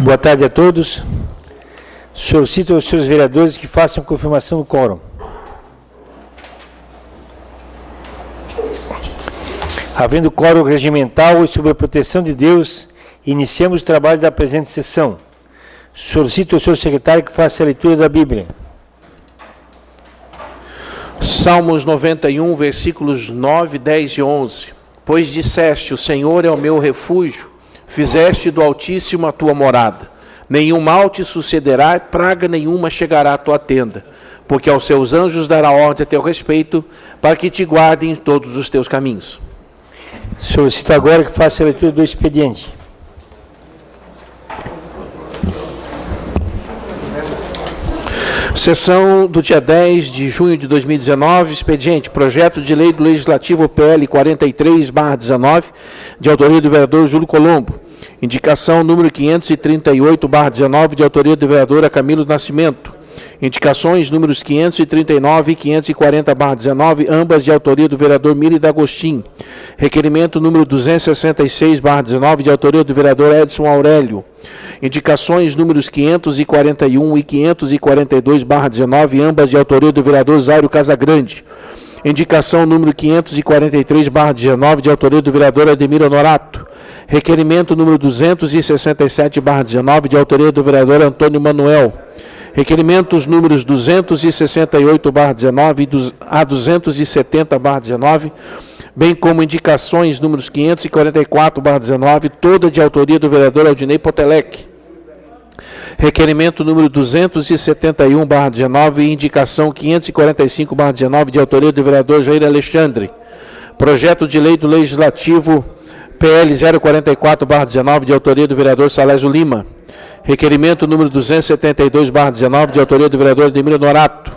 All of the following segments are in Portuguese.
Boa tarde a todos. Solicito aos senhores vereadores que façam confirmação do quórum. Havendo quórum regimental e sob a proteção de Deus, iniciamos o trabalho da presente sessão. Solicito ao senhor secretário que faça a leitura da Bíblia. Salmos 91, versículos 9, 10 e 11. Pois disseste, o Senhor é o meu refúgio, fizeste do Altíssimo a tua morada. Nenhum mal te sucederá, praga nenhuma chegará à tua tenda, porque aos seus anjos dará ordem a teu respeito, para que te guardem em todos os teus caminhos. Solicito agora que faça a leitura do expediente. Sessão do dia 10 de junho de 2019, expediente, projeto de lei do Legislativo PL 43/19, de autoria do vereador Júlio Colombo. Indicação número 538/19, de autoria do vereador Camilo Nascimento. Indicações números 539 e 540/19, ambas de autoria do vereador Miri D'Agostin. Requerimento número 266/19, de autoria do vereador Edson Aurélio. Indicações números 541 e 542/19, ambas de autoria do vereador Zairo Casagrande. Indicação número 543/19, de autoria do vereador Ademir Honorato. Requerimento número 267/19, de autoria do vereador Antônio Manuel. Requerimentos números 268/19 a 270/19, bem como indicações números 544/19, toda de autoria do vereador Aldinei Potelec. Requerimento número 271/19 e indicação 545/19, de autoria do vereador Jair Alexandre. Projeto de lei do Legislativo PL 044/19, de autoria do vereador Salésio Lima. Requerimento número 272/19, de autoria do vereador Ademir Honorato.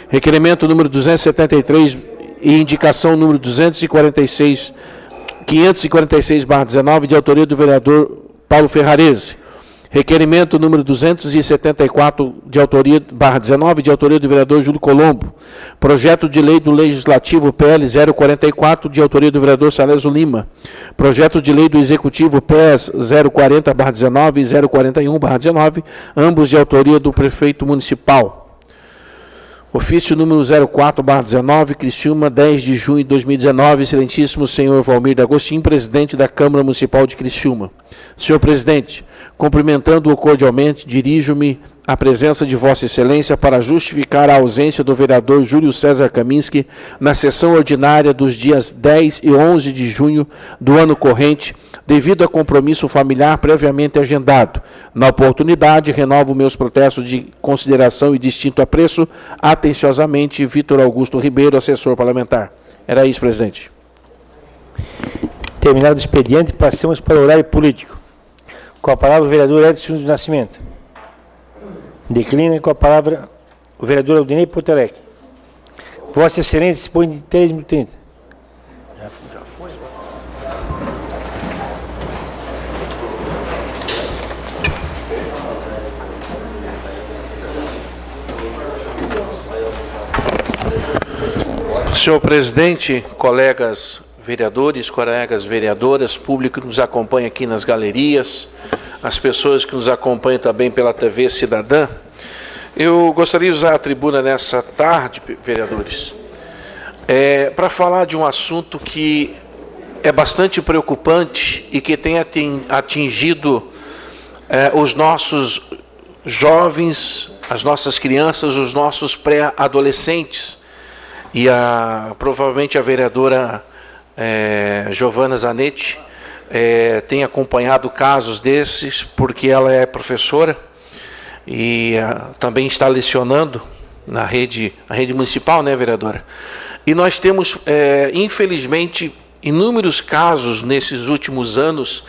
Requerimento número 273 e indicação número 546/19, de autoria do vereador Paulo Ferrarese. Requerimento número 274 de autoria /19, de autoria do vereador Júlio Colombo. Projeto de lei do Legislativo PL 044, de autoria do vereador Salésio Lima. Projeto de lei do Executivo PES 040/19 e 041/19, ambos de autoria do prefeito municipal. Ofício número 04/19, Criciúma, 10 de junho de 2019, excelentíssimo senhor Valmir D'Agostin, presidente da Câmara Municipal de Criciúma. Senhor presidente, cumprimentando-o cordialmente, dirijo-me à presença de Vossa Excelência para justificar a ausência do vereador Júlio César Kaminski na sessão ordinária dos dias 10 e 11 de junho do ano corrente, devido a compromisso familiar previamente agendado. Na oportunidade, renovo meus protestos de consideração e distinto apreço. Atenciosamente, Vitor Augusto Ribeiro, assessor parlamentar. Era isso, presidente. Terminado o expediente, passamos para o horário político. Com a palavra o vereador Edson do Nascimento. Declina com a palavra o vereador Aldinei Potelec. Vossa Excelência dispõe de 3 minutos e 30. Já foi. Senhor presidente, colegas vereadores, colegas vereadoras, público que nos acompanha aqui nas galerias, as pessoas que nos acompanham também pela TV Cidadã, eu gostaria de usar a tribuna nessa tarde, vereadores, para falar de um assunto que é bastante preocupante e que tem atingido os nossos jovens, as nossas crianças, os nossos pré-adolescentes. E provavelmente a vereadora Giovana Zanetti tem acompanhado casos desses, porque ela é professora e também está lecionando na rede municipal, né, vereadora? E nós temos, infelizmente, inúmeros casos nesses últimos anos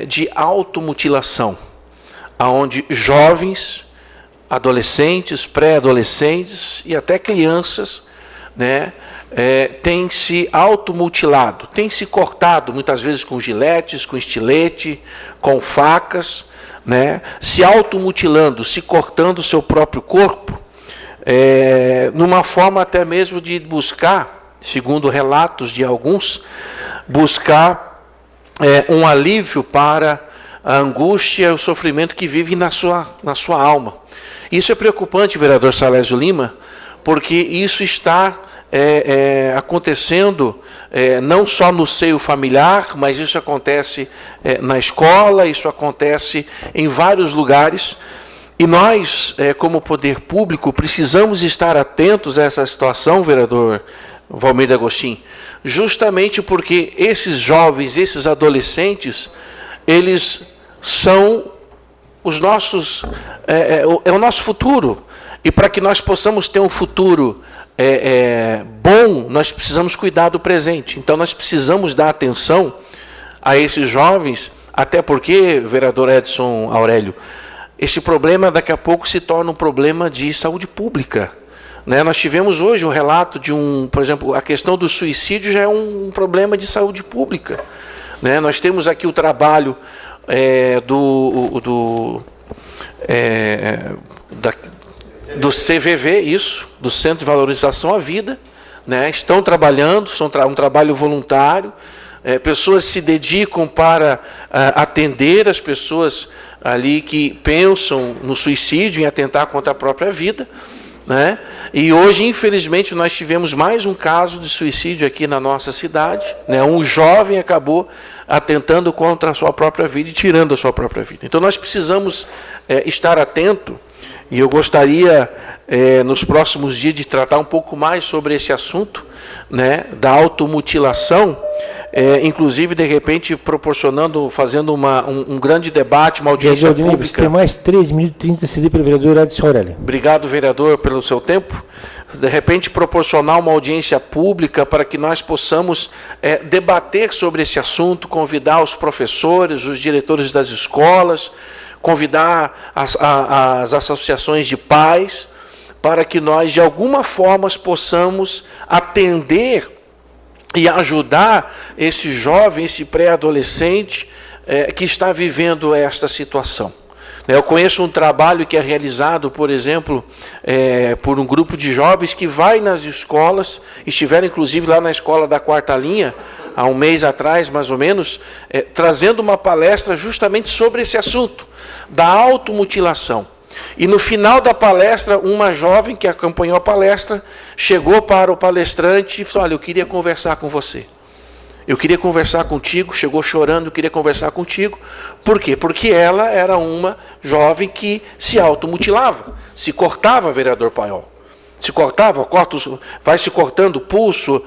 de automutilação, onde jovens, adolescentes, pré-adolescentes e até crianças, né, têm se automutilado, têm se cortado, muitas vezes com giletes, com estilete, com facas, né, se automutilando, se cortando o seu próprio corpo, numa forma até mesmo de buscar, segundo relatos de alguns, buscar um alívio para a angústia, o sofrimento que vive na sua alma. Isso é preocupante, vereador Salésio Lima, porque isso está acontecendo não só no seio familiar, mas isso acontece na escola, isso acontece em vários lugares. E nós, como poder público, precisamos estar atentos a essa situação, vereador Valmir Agostinho, justamente porque esses jovens, esses adolescentes, eles são os nossos, é o nosso futuro. E para que nós possamos ter um futuro bom, nós precisamos cuidar do presente. Então nós precisamos dar atenção a esses jovens, até porque, vereador Edson Aurélio, esse problema daqui a pouco se torna um problema de saúde pública. Né? Nós tivemos hoje o relato de por exemplo, a questão do suicídio já é um problema de saúde pública. Né? Nós temos aqui o trabalho do CVV, isso, do Centro de Valorização à Vida, né? Estão trabalhando, são um trabalho voluntário, pessoas se dedicam para atender as pessoas ali que pensam no suicídio, em atentar contra a própria vida, né? E hoje, infelizmente, nós tivemos mais um caso de suicídio aqui na nossa cidade, né? Um jovem acabou atentando contra a sua própria vida e tirando a sua própria vida. Então nós precisamos estar atento, e eu gostaria nos próximos dias de tratar um pouco mais sobre esse assunto, né, da automutilação, inclusive de repente fazendo um grande debate, uma audiência pública. Você tem mais 3 minutos e 30 cedidos pelo vereador Edson Aurélio. Obrigado, vereador, pelo seu tempo. De repente proporcionar uma audiência pública para que nós possamos debater sobre esse assunto, convidar os professores, os diretores das escolas, convidar as associações de pais, para que nós, de alguma forma, possamos atender e ajudar esse jovem, esse pré-adolescente que está vivendo esta situação. Eu conheço um trabalho que é realizado, por exemplo, por um grupo de jovens que vai nas escolas, estiveram inclusive lá na escola da Quarta Linha, há um mês atrás, mais ou menos, trazendo uma palestra justamente sobre esse assunto, da automutilação. E no final da palestra, uma jovem que acompanhou a palestra, chegou para o palestrante e falou: olha, eu queria conversar com você. Eu queria conversar contigo, chegou chorando, eu queria conversar contigo. Por quê? Porque ela era uma jovem que se automutilava, se cortava, vereador Paiol. Se cortava, vai se cortando o pulso,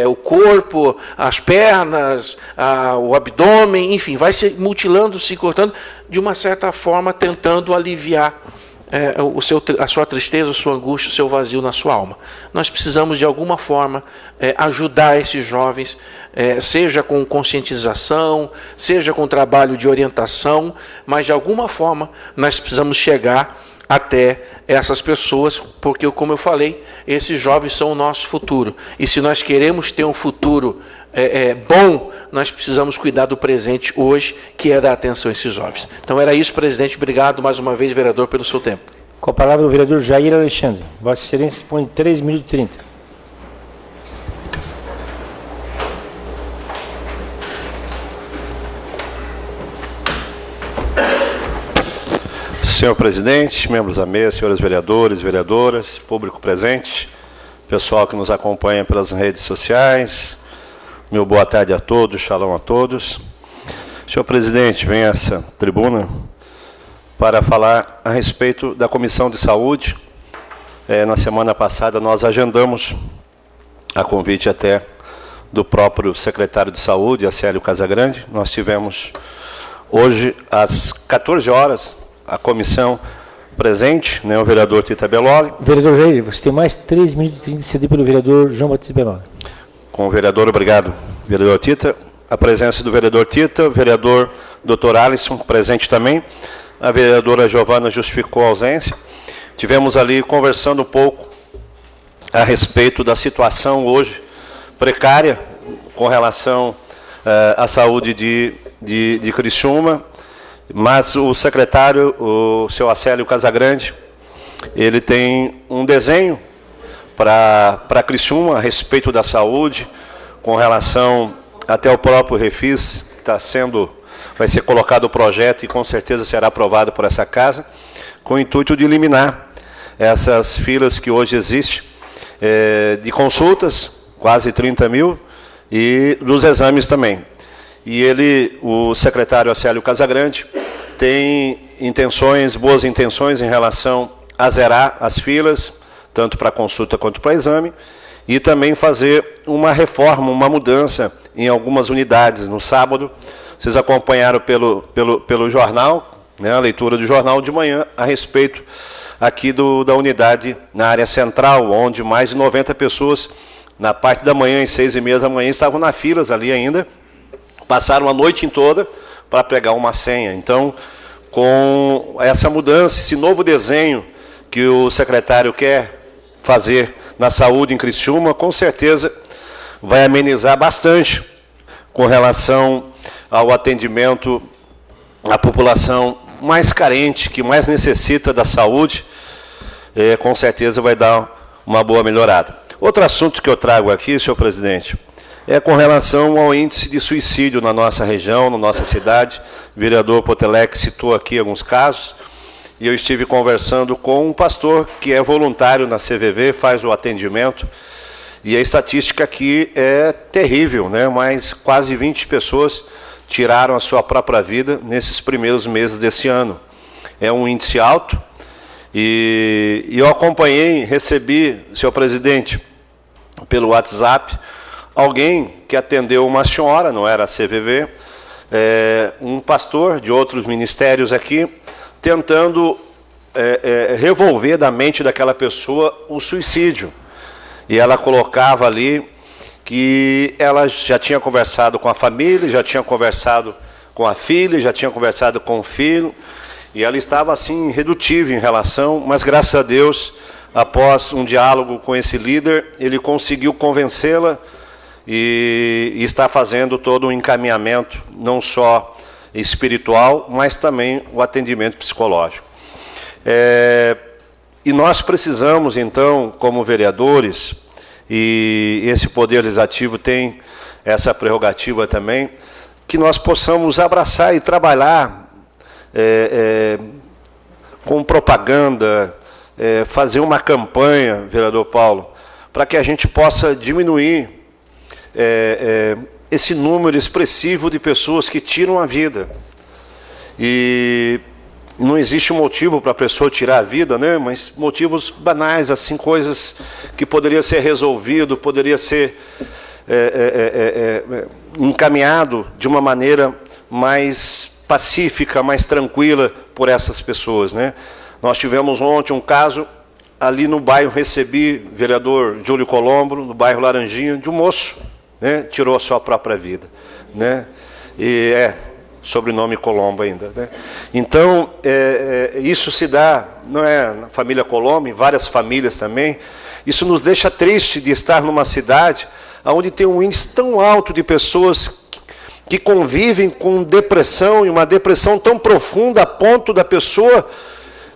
o corpo, as pernas, o abdômen, enfim, vai se mutilando, se cortando, de uma certa forma tentando aliviar a sua tristeza, a sua angústia, o seu vazio na sua alma. Nós precisamos, de alguma forma, ajudar esses jovens, seja com conscientização, seja com trabalho de orientação, mas, de alguma forma, nós precisamos chegar até essas pessoas, porque, como eu falei, esses jovens são o nosso futuro. E se nós queremos ter um futuro bom, nós precisamos cuidar do presente hoje, que é dar atenção a esses jovens. Então era isso, presidente. Obrigado mais uma vez, vereador, pelo seu tempo. Com a palavra o vereador Jair Alexandre. Vossa Excelência dispõe de 3 minutos e 30. Senhor presidente, membros da mesa, senhores vereadores, vereadoras, público presente, pessoal que nos acompanha pelas redes sociais, meu boa tarde a todos, shalom a todos. Senhor presidente, vem a essa tribuna para falar a respeito da Comissão de Saúde. Na semana passada nós agendamos, a convite até do próprio secretário de Saúde, Acélio Casagrande. Nós tivemos hoje às 14 horas a comissão presente, né, o vereador Tita Beloli. Vereador Jair, você tem mais 3 minutos e 30 cedidos pelo vereador João Batista Beloli. Com o vereador, obrigado, vereador Tita. A presença do vereador Tita, o vereador Dr. Alisson, presente também. A vereadora Giovana justificou a ausência. Tivemos ali conversando um pouco a respeito da situação hoje precária com relação à saúde de Criciúma. Mas o secretário, o seu Acélio Casagrande, ele tem um desenho para Criciúma a respeito da saúde, com relação até o próprio Refis, que está sendo vai ser colocado o projeto e com certeza será aprovado por essa casa, com o intuito de eliminar essas filas que hoje existem de consultas, quase 30 mil, e dos exames também. E o secretário Acélio Casagrande, tem boas intenções em relação a zerar as filas, tanto para consulta quanto para exame, e também fazer uma reforma, uma mudança em algumas unidades. No sábado, vocês acompanharam pelo jornal, né, a leitura do jornal de manhã, a respeito aqui da unidade na área central, onde mais de 90 pessoas, na parte da manhã, às 6h30 da manhã, estavam nas filas ali ainda, passaram a noite toda para pegar uma senha. Então, com essa mudança, esse novo desenho que o secretário quer fazer na saúde em Criciúma, com certeza vai amenizar bastante com relação ao atendimento à população mais carente, que mais necessita da saúde, com certeza vai dar uma boa melhorada. Outro assunto que eu trago aqui, senhor presidente, é com relação ao índice de suicídio na nossa região, na nossa cidade. O vereador Potelec citou aqui alguns casos, e eu estive conversando com um pastor que é voluntário na CVV, faz o atendimento, e a estatística aqui é terrível, né? Mas quase 20 pessoas tiraram a sua própria vida nesses primeiros meses desse ano. É um índice alto, e eu acompanhei, recebi, senhor presidente, pelo WhatsApp, alguém que atendeu uma senhora, não era a CVV, um pastor de outros ministérios aqui, tentando revolver da mente daquela pessoa o suicídio. E ela colocava ali que ela já tinha conversado com a família, já tinha conversado com a filha, já tinha conversado com o filho, e ela estava assim, irredutível em relação, mas graças a Deus, após um diálogo com esse líder, ele conseguiu convencê-la e está fazendo todo um encaminhamento, não só espiritual, mas também o atendimento psicológico. E nós precisamos, então, como vereadores, e esse Poder Legislativo tem essa prerrogativa também, que nós possamos abraçar e trabalhar com propaganda, fazer uma campanha, vereador Paulo, para que a gente possa diminuir esse número expressivo de pessoas que tiram a vida. E não existe um motivo para a pessoa tirar a vida, né? Mas motivos banais, assim, coisas que poderia ser resolvido, poderia ser encaminhado de uma maneira mais pacífica, mais tranquila por essas pessoas, né? Nós tivemos ontem um caso ali no bairro, recebi, vereador Júlio Colombo, no bairro Laranjinha, de um moço, né? Tirou a sua própria vida, né? E sobrenome Colombo ainda, né? Então, isso se dá, não é na família Colombo, em várias famílias também. Isso nos deixa triste de estar numa cidade onde tem um índice tão alto de pessoas que convivem com depressão, e uma depressão tão profunda a ponto da pessoa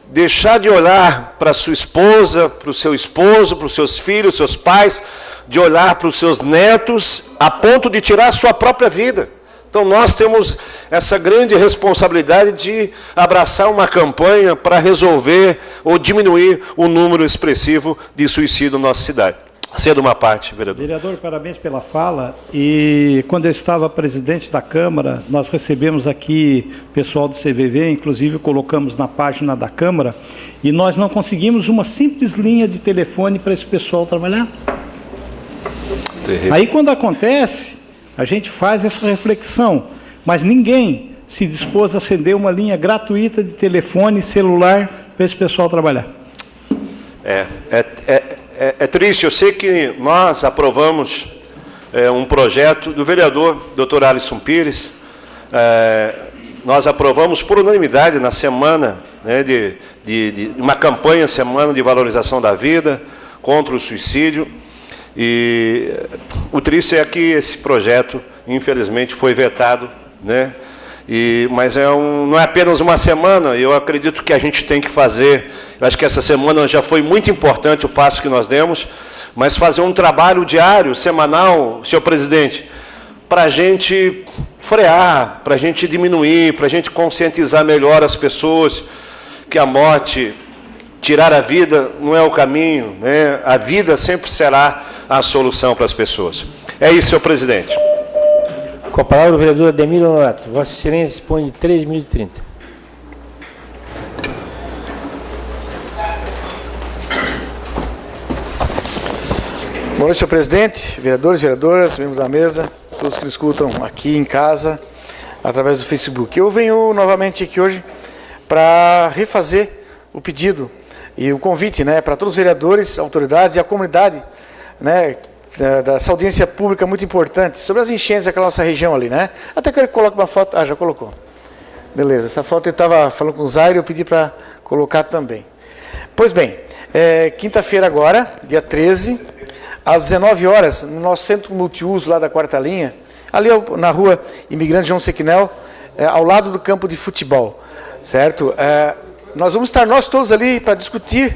deixar de olhar para sua esposa, para o seu esposo, para os seus filhos, seus pais, de olhar para os seus netos, a ponto de tirar a sua própria vida. Então nós temos essa grande responsabilidade de abraçar uma campanha para resolver ou diminuir o número expressivo de suicídio na nossa cidade. Cedo uma parte, vereador. Vereador, parabéns pela fala. E quando eu estava presidente da Câmara, nós recebemos aqui pessoal do CVV, inclusive colocamos na página da Câmara, e nós não conseguimos uma simples linha de telefone para esse pessoal trabalhar. Terrível. Aí quando acontece, a gente faz essa reflexão, mas ninguém se dispôs a acender uma linha gratuita de telefone celular para esse pessoal trabalhar. É triste, eu sei que nós aprovamos um projeto do vereador Dr. Alisson Pires, nós aprovamos por unanimidade na semana, né, de uma campanha, semana de valorização da vida, contra o suicídio, e o triste é que esse projeto, infelizmente, foi vetado, né? Mas não é apenas uma semana, eu acredito que a gente tem que fazer, eu acho que essa semana já foi muito importante o passo que nós demos, mas fazer um trabalho diário, semanal, senhor presidente, para a gente frear, para a gente diminuir, para a gente conscientizar melhor as pessoas que a morte, tirar a vida não é o caminho, né? A vida sempre será a solução para as pessoas. É isso, senhor presidente. Com a palavra o vereador Ademir Honorato. Vossa Excelência dispõe de 3 minutos e 30. Boa noite, senhor presidente, vereadores, vereadoras, membros da mesa, todos que nos escutam aqui em casa, através do Facebook. Eu venho novamente aqui hoje para refazer o pedido e o convite, né, para todos os vereadores, autoridades e a comunidade, né, dessa audiência pública muito importante, sobre as enchentes daquela nossa região ali, né? Até que ele coloque uma foto. Ah, já colocou. Beleza, essa foto eu estava falando com o Zaire, eu pedi para colocar também. Pois bem, quinta-feira agora, dia 13, às 19 horas, no nosso centro multiuso lá da Quarta Linha, ali na rua Imigrante João Sequinel, ao lado do campo de futebol, certo? Nós vamos estar nós todos ali para discutir,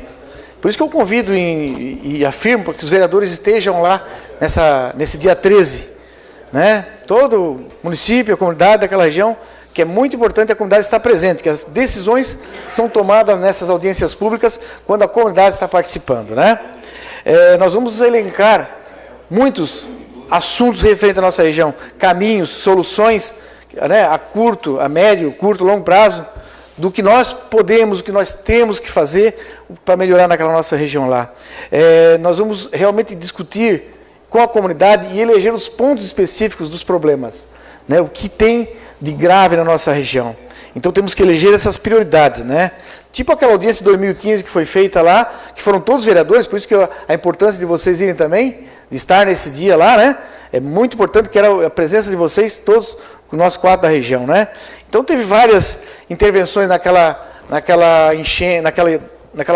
por isso que eu convido e afirmo para que os vereadores estejam lá nesse dia 13, né? Todo o município, a comunidade daquela região, que é muito importante a comunidade estar presente, que as decisões são tomadas nessas audiências públicas quando a comunidade está participando, né? Nós vamos elencar muitos assuntos referentes à nossa região, caminhos, soluções, né, a curto, a médio, curto, longo prazo, do que nós podemos, o que nós temos que fazer para melhorar naquela nossa região lá. Nós vamos realmente discutir com a comunidade e eleger os pontos específicos dos problemas, né, o que tem de grave na nossa região. Então temos que eleger essas prioridades, né? Tipo aquela audiência de 2015 que foi feita lá, que foram todos vereadores, por isso que a importância de vocês irem também, de estar nesse dia lá, né? É muito importante que era a presença de vocês, todos, nós 4 da região, né? Então teve várias intervenções naquela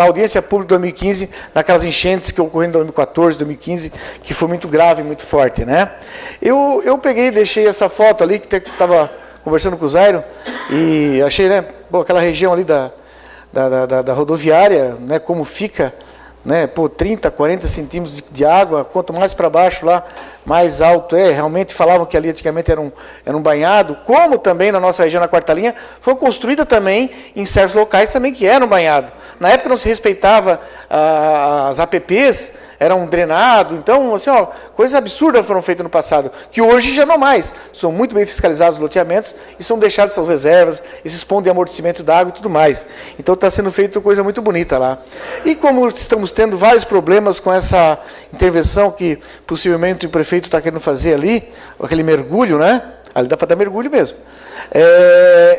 audiência pública de 2015, naquelas enchentes que ocorreram em 2014, 2015, que foi muito grave, muito forte, né? Eu peguei e deixei essa foto ali, que estava conversando com o Zairo, e achei, né, bom, aquela região ali da rodoviária, né, como fica, né, 30, 40 centímetros de água, quanto mais para baixo lá, mais alto é. Realmente falavam que ali antigamente era um banhado, como também na nossa região, na Quarta Linha, foi construída também em certos locais também que eram banhado. Na época não se respeitava as APPs, eram drenados, então, assim, ó, coisas absurdas foram feitas no passado, que hoje já não mais. São muito bem fiscalizados os loteamentos e são deixadas essas reservas, esses pontos de amortecimento da água e tudo mais. Então está sendo feita coisa muito bonita lá. E como estamos tendo vários problemas com essa intervenção que possivelmente o prefeito está querendo fazer ali, aquele mergulho, né? Ali dá para dar mergulho mesmo.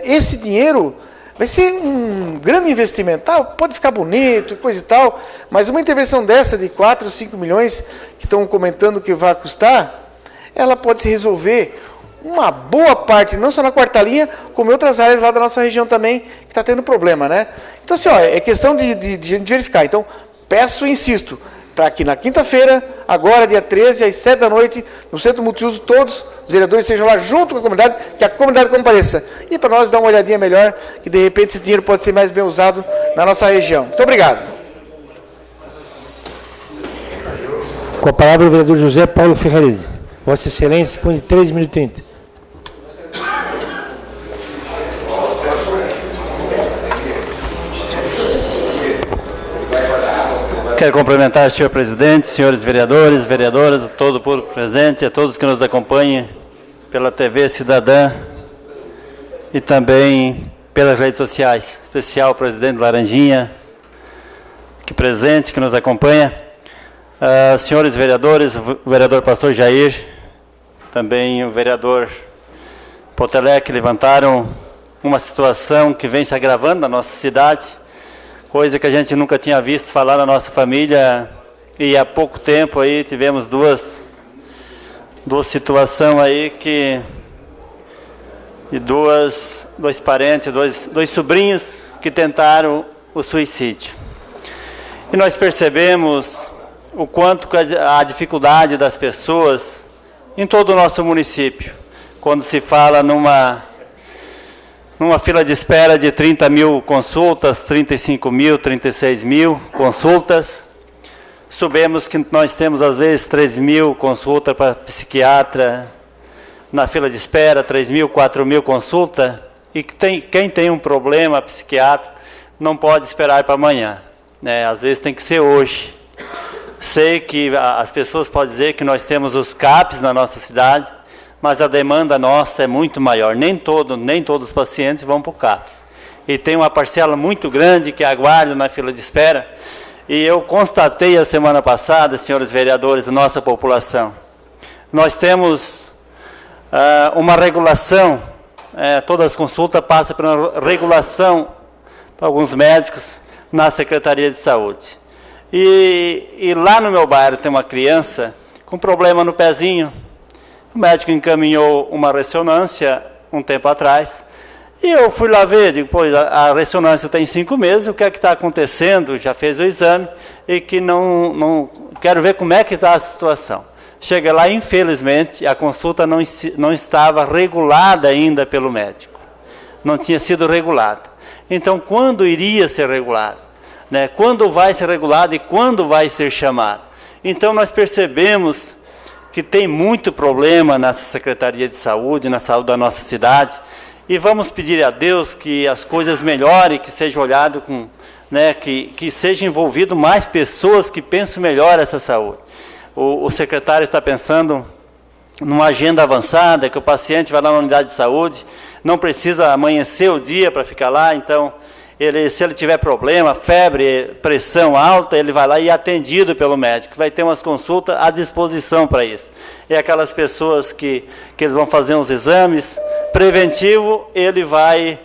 Esse dinheiro vai ser um grande investimento, pode ficar bonito e coisa e tal, mas uma intervenção dessa de 4 ou 5 milhões, que estão comentando que vai custar, ela pode se resolver uma boa parte, não só na Quarta Linha, como em outras áreas lá da nossa região também, que está tendo problema, né? Então, assim, ó, é questão de gente verificar. Então, peço e insisto, para que na quinta-feira, agora, dia 13, às 7 da noite, no Centro Multiuso, todos os vereadores estejam lá junto com a comunidade, que a comunidade compareça. E para nós dar uma olhadinha melhor, que de repente esse dinheiro pode ser mais bem usado na nossa região. Muito obrigado. Com a palavra o vereador José Paulo Ferrarese. Vossa Excelência dispõe de 3 minutos e 30. Quero cumprimentar o senhor presidente, senhores vereadores, vereadoras, todo o público presente, a todos que nos acompanham pela TV Cidadã e também pelas redes sociais, em especial o presidente Laranjinha, que presente, que nos acompanha, senhores vereadores, o vereador Pastor Jair, também o vereador Potelec, levantaram uma situação que vem se agravando na nossa cidade, coisa que a gente nunca tinha visto falar na nossa família, e há pouco tempo aí tivemos duas situações aí que dois parentes, dois sobrinhos que tentaram o suicídio. E nós percebemos o quanto a dificuldade das pessoas em todo o nosso município, quando se fala numa fila de espera de 30 mil consultas, 35 mil, 36 mil consultas. Soubemos que nós temos, às vezes, 3 mil consultas para psiquiatra, na fila de espera, 3.000, 4.000 consultas, e quem tem um problema psiquiátrico não pode esperar para amanhã, né? Às vezes tem que ser hoje. Sei que as pessoas podem dizer que nós temos os CAPs na nossa cidade, mas a demanda nossa é muito maior. Nem todos os pacientes vão para o CAPs. E tem uma parcela muito grande que aguarda na fila de espera. E eu constatei a semana passada, senhores vereadores, da nossa população, nós temos uma regulação, todas as consultas passam por uma regulação para alguns médicos na Secretaria de Saúde. E lá no meu bairro tem uma criança com problema no pezinho. O médico encaminhou uma ressonância um tempo atrás. E eu fui lá ver, digo, pois a ressonância tem 5 meses, o que é que está acontecendo? Já fez o exame e que não quero ver como é que está a situação. Chega lá, infelizmente, a consulta não estava regulada ainda pelo médico. Não tinha sido regulada. Então, quando iria ser regulada? Né? Quando vai ser regulada e quando vai ser chamada? Então, nós percebemos que tem muito problema nessa Secretaria de Saúde, na saúde da nossa cidade, e vamos pedir a Deus que as coisas melhorem, que seja olhado com, né, que seja envolvido mais pessoas que pensem melhor essa saúde. O secretário está pensando numa agenda avançada, que o paciente vai lá na unidade de saúde, não precisa amanhecer o dia para ficar lá, então, se ele tiver problema, febre, pressão alta, ele vai lá e é atendido pelo médico, vai ter umas consultas à disposição para isso. E aquelas pessoas que eles vão fazer uns exames preventivo, ele vai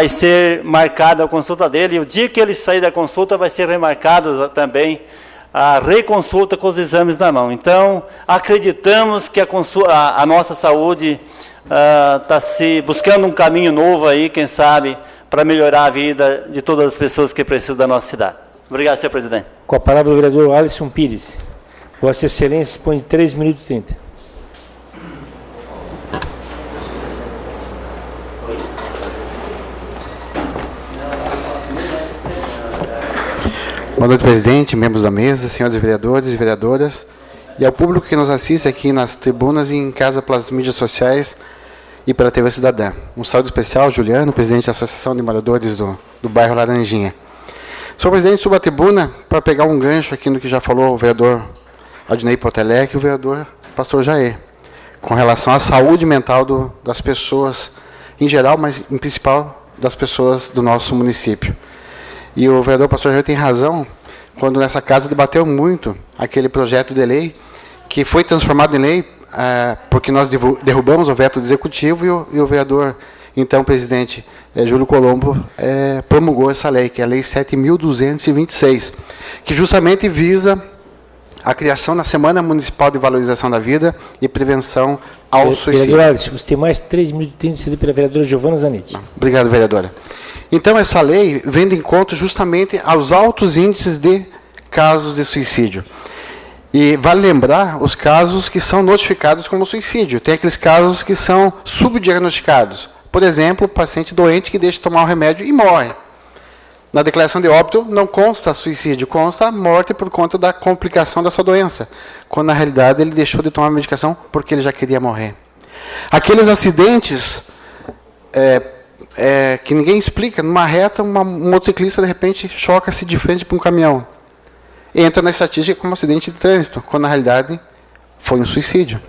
ser marcada a consulta dele, e o dia que ele sair da consulta vai ser remarcado também a reconsulta com os exames na mão. Então, acreditamos que a nossa saúde está se buscando um caminho novo aí, quem sabe, para melhorar a vida de todas as pessoas que precisam da nossa cidade. Obrigado, senhor presidente. Com a palavra o vereador Alisson Pires. Vossa Excelência dispõe de 3 minutos e 30. Boa noite, presidente, membros da mesa, senhores vereadores e vereadoras, e ao público que nos assiste aqui nas tribunas e em casa pelas mídias sociais e pela TV Cidadã. Um saúde especial, Juliano, presidente da Associação de Moradores do bairro Laranjinha. Senhor presidente, subo a tribuna para pegar um gancho aqui no que já falou o vereador Aldinei Potelec e o vereador pastor Jair, com relação à saúde mental das pessoas em geral, mas em principal das pessoas do nosso município. E o vereador pastor Jair tem razão, quando nessa casa debateu muito aquele projeto de lei, que foi transformado em lei, porque nós derrubamos o veto do executivo e o vereador, então, presidente Júlio Colombo, promulgou essa lei, que é a Lei 7.226, que justamente visa a criação da Semana Municipal de Valorização da Vida e Prevenção ao Suicídio. Vereador Alisson, você tem mais 3 minutos e 30 pela vereadora Giovana Zanetti. Obrigado, vereadora. Então, essa lei vem de encontro justamente aos altos índices de casos de suicídio. E vale lembrar os casos que são notificados como suicídio. Tem aqueles casos que são subdiagnosticados. Por exemplo, o paciente doente que deixa de tomar o remédio e morre. Na declaração de óbito não consta suicídio, consta morte por conta da complicação da sua doença, quando na realidade ele deixou de tomar a medicação porque ele já queria morrer. Aqueles acidentes que ninguém explica, numa reta, um motociclista de repente choca-se de frente para um caminhão. Entra na estatística como acidente de trânsito, quando na realidade foi um suicídio.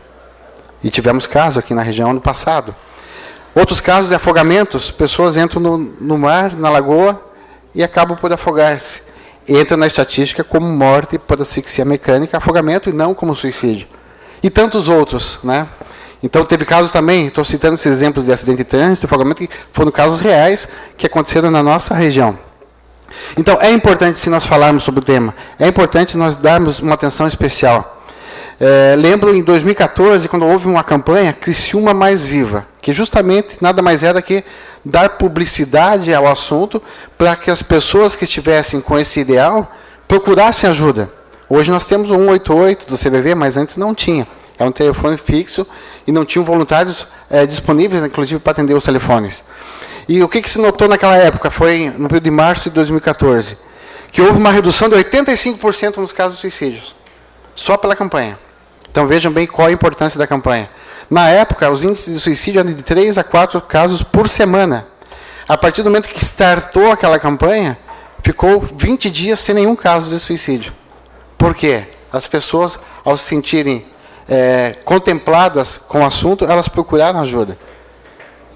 E tivemos casos aqui na região no passado. Outros casos de afogamentos, pessoas entram no mar, na lagoa, e acabam por afogar-se. Entra na estatística como morte por asfixia mecânica, afogamento, e não como suicídio. E tantos outros, né? Então, teve casos também, estou citando esses exemplos de acidente de trânsito, afogamento, que foram casos reais que aconteceram na nossa região. Então, é importante, se nós falarmos sobre o tema, é importante nós darmos uma atenção especial. Lembro em 2014, quando houve uma campanha, Criciúma Mais Viva, que justamente nada mais era que dar publicidade ao assunto para que as pessoas que estivessem com esse ideal procurassem ajuda. Hoje nós temos o 188 do CVV, mas antes não tinha. É um telefone fixo e não tinham voluntários disponíveis, inclusive, para atender os telefones. E o que se notou naquela época? Foi no período de março de 2014, que houve uma redução de 85% nos casos de suicídios, só pela campanha. Então vejam bem qual a importância da campanha. Na época, os índices de suicídio eram de 3 a 4 casos por semana. A partir do momento que startou aquela campanha, ficou 20 dias sem nenhum caso de suicídio. Por quê? As pessoas, ao se sentirem contempladas com o assunto, elas procuraram ajuda.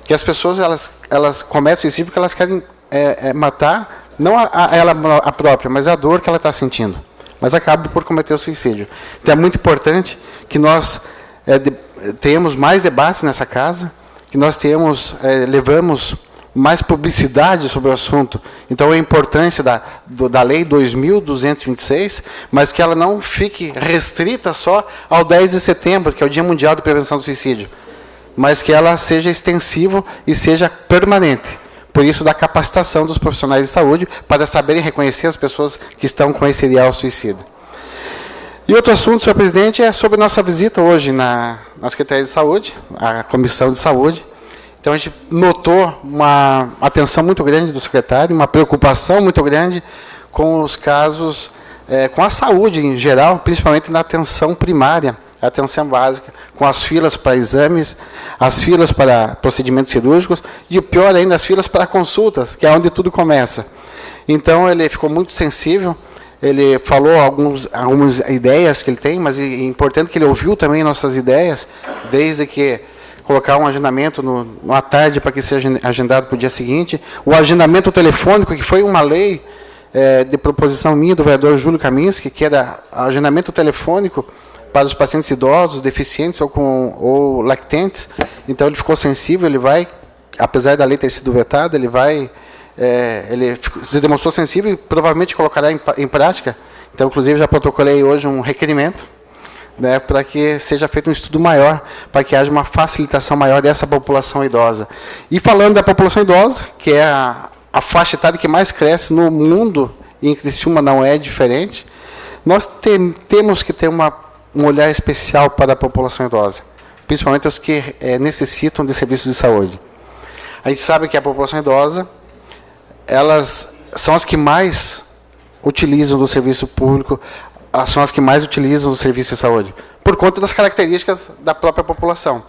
Que as pessoas elas cometem suicídio porque elas querem matar, não a própria, mas a dor que ela está sentindo. Mas acabam por cometer o suicídio. Então é muito importante que nós tenhamos mais debates nessa casa, que nós levamos mais publicidade sobre o assunto. Então, a importância da Lei 2.226, mas que ela não fique restrita só ao 10 de setembro, que é o Dia Mundial de Prevenção do Suicídio, mas que ela seja extensiva e seja permanente. Por isso, da capacitação dos profissionais de saúde, para saberem reconhecer as pessoas que estão com esse ideal suicida. E outro assunto, senhor presidente, é sobre nossa visita hoje na Secretaria de Saúde, a Comissão de Saúde. Então, a gente notou uma atenção muito grande do secretário, uma preocupação muito grande com os casos, com a saúde em geral, principalmente na atenção primária, atenção básica, com as filas para exames, as filas para procedimentos cirúrgicos e, o pior ainda, as filas para consultas, que é onde tudo começa. Então, ele ficou muito sensível, ele falou algumas ideias que ele tem, mas é importante que ele ouviu também nossas ideias, desde que colocar um agendamento à tarde para que seja agendado para o dia seguinte. O agendamento telefônico, que foi uma lei de proposição minha, do vereador Júlio Kaminski, que era agendamento telefônico para os pacientes idosos, deficientes ou lactentes. Então, ele ficou sensível, ele vai, apesar da lei ter sido vetada, ele se demonstrou sensível e provavelmente colocará em prática. Então, inclusive, já protocolei hoje um requerimento, para que seja feito um estudo maior, para que haja uma facilitação maior dessa população idosa. E falando da população idosa, que é a faixa etária que mais cresce no mundo, e em Criciúma não é diferente, nós temos que ter um olhar especial para a população idosa, principalmente os que necessitam de serviços de saúde. A gente sabe que a população idosa, elas são as que mais utilizam do serviço público, são as que mais utilizam o serviço de saúde, por conta das características da própria população.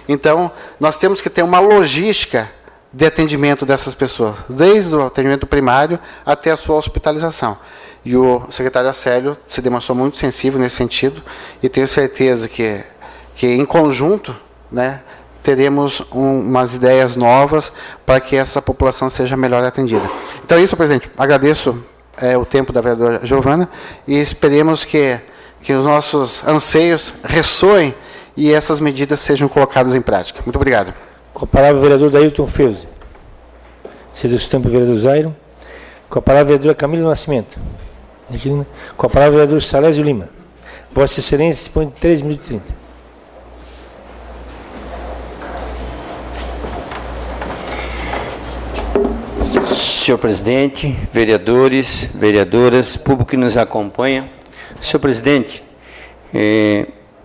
Então, nós temos que ter uma logística de atendimento dessas pessoas, desde o atendimento primário até a sua hospitalização. E o secretário Acélio se demonstrou muito sensível nesse sentido, e tenho certeza que em conjunto, teremos umas ideias novas para que essa população seja melhor atendida. Então, é isso, presidente. Agradeço o tempo da vereadora Giovana e esperemos que os nossos anseios ressoem e essas medidas sejam colocadas em prática. Muito obrigado. Com a palavra o vereador Dailton Feuze. Cede o tempo ao vereador Zairo. Com a palavra a vereadora Camila Nascimento. Com a palavra o vereador Salésio Lima. Vossa Excelência dispõe de 3 minutos e 30. Senhor presidente, vereadores, vereadoras, público que nos acompanha. Senhor presidente,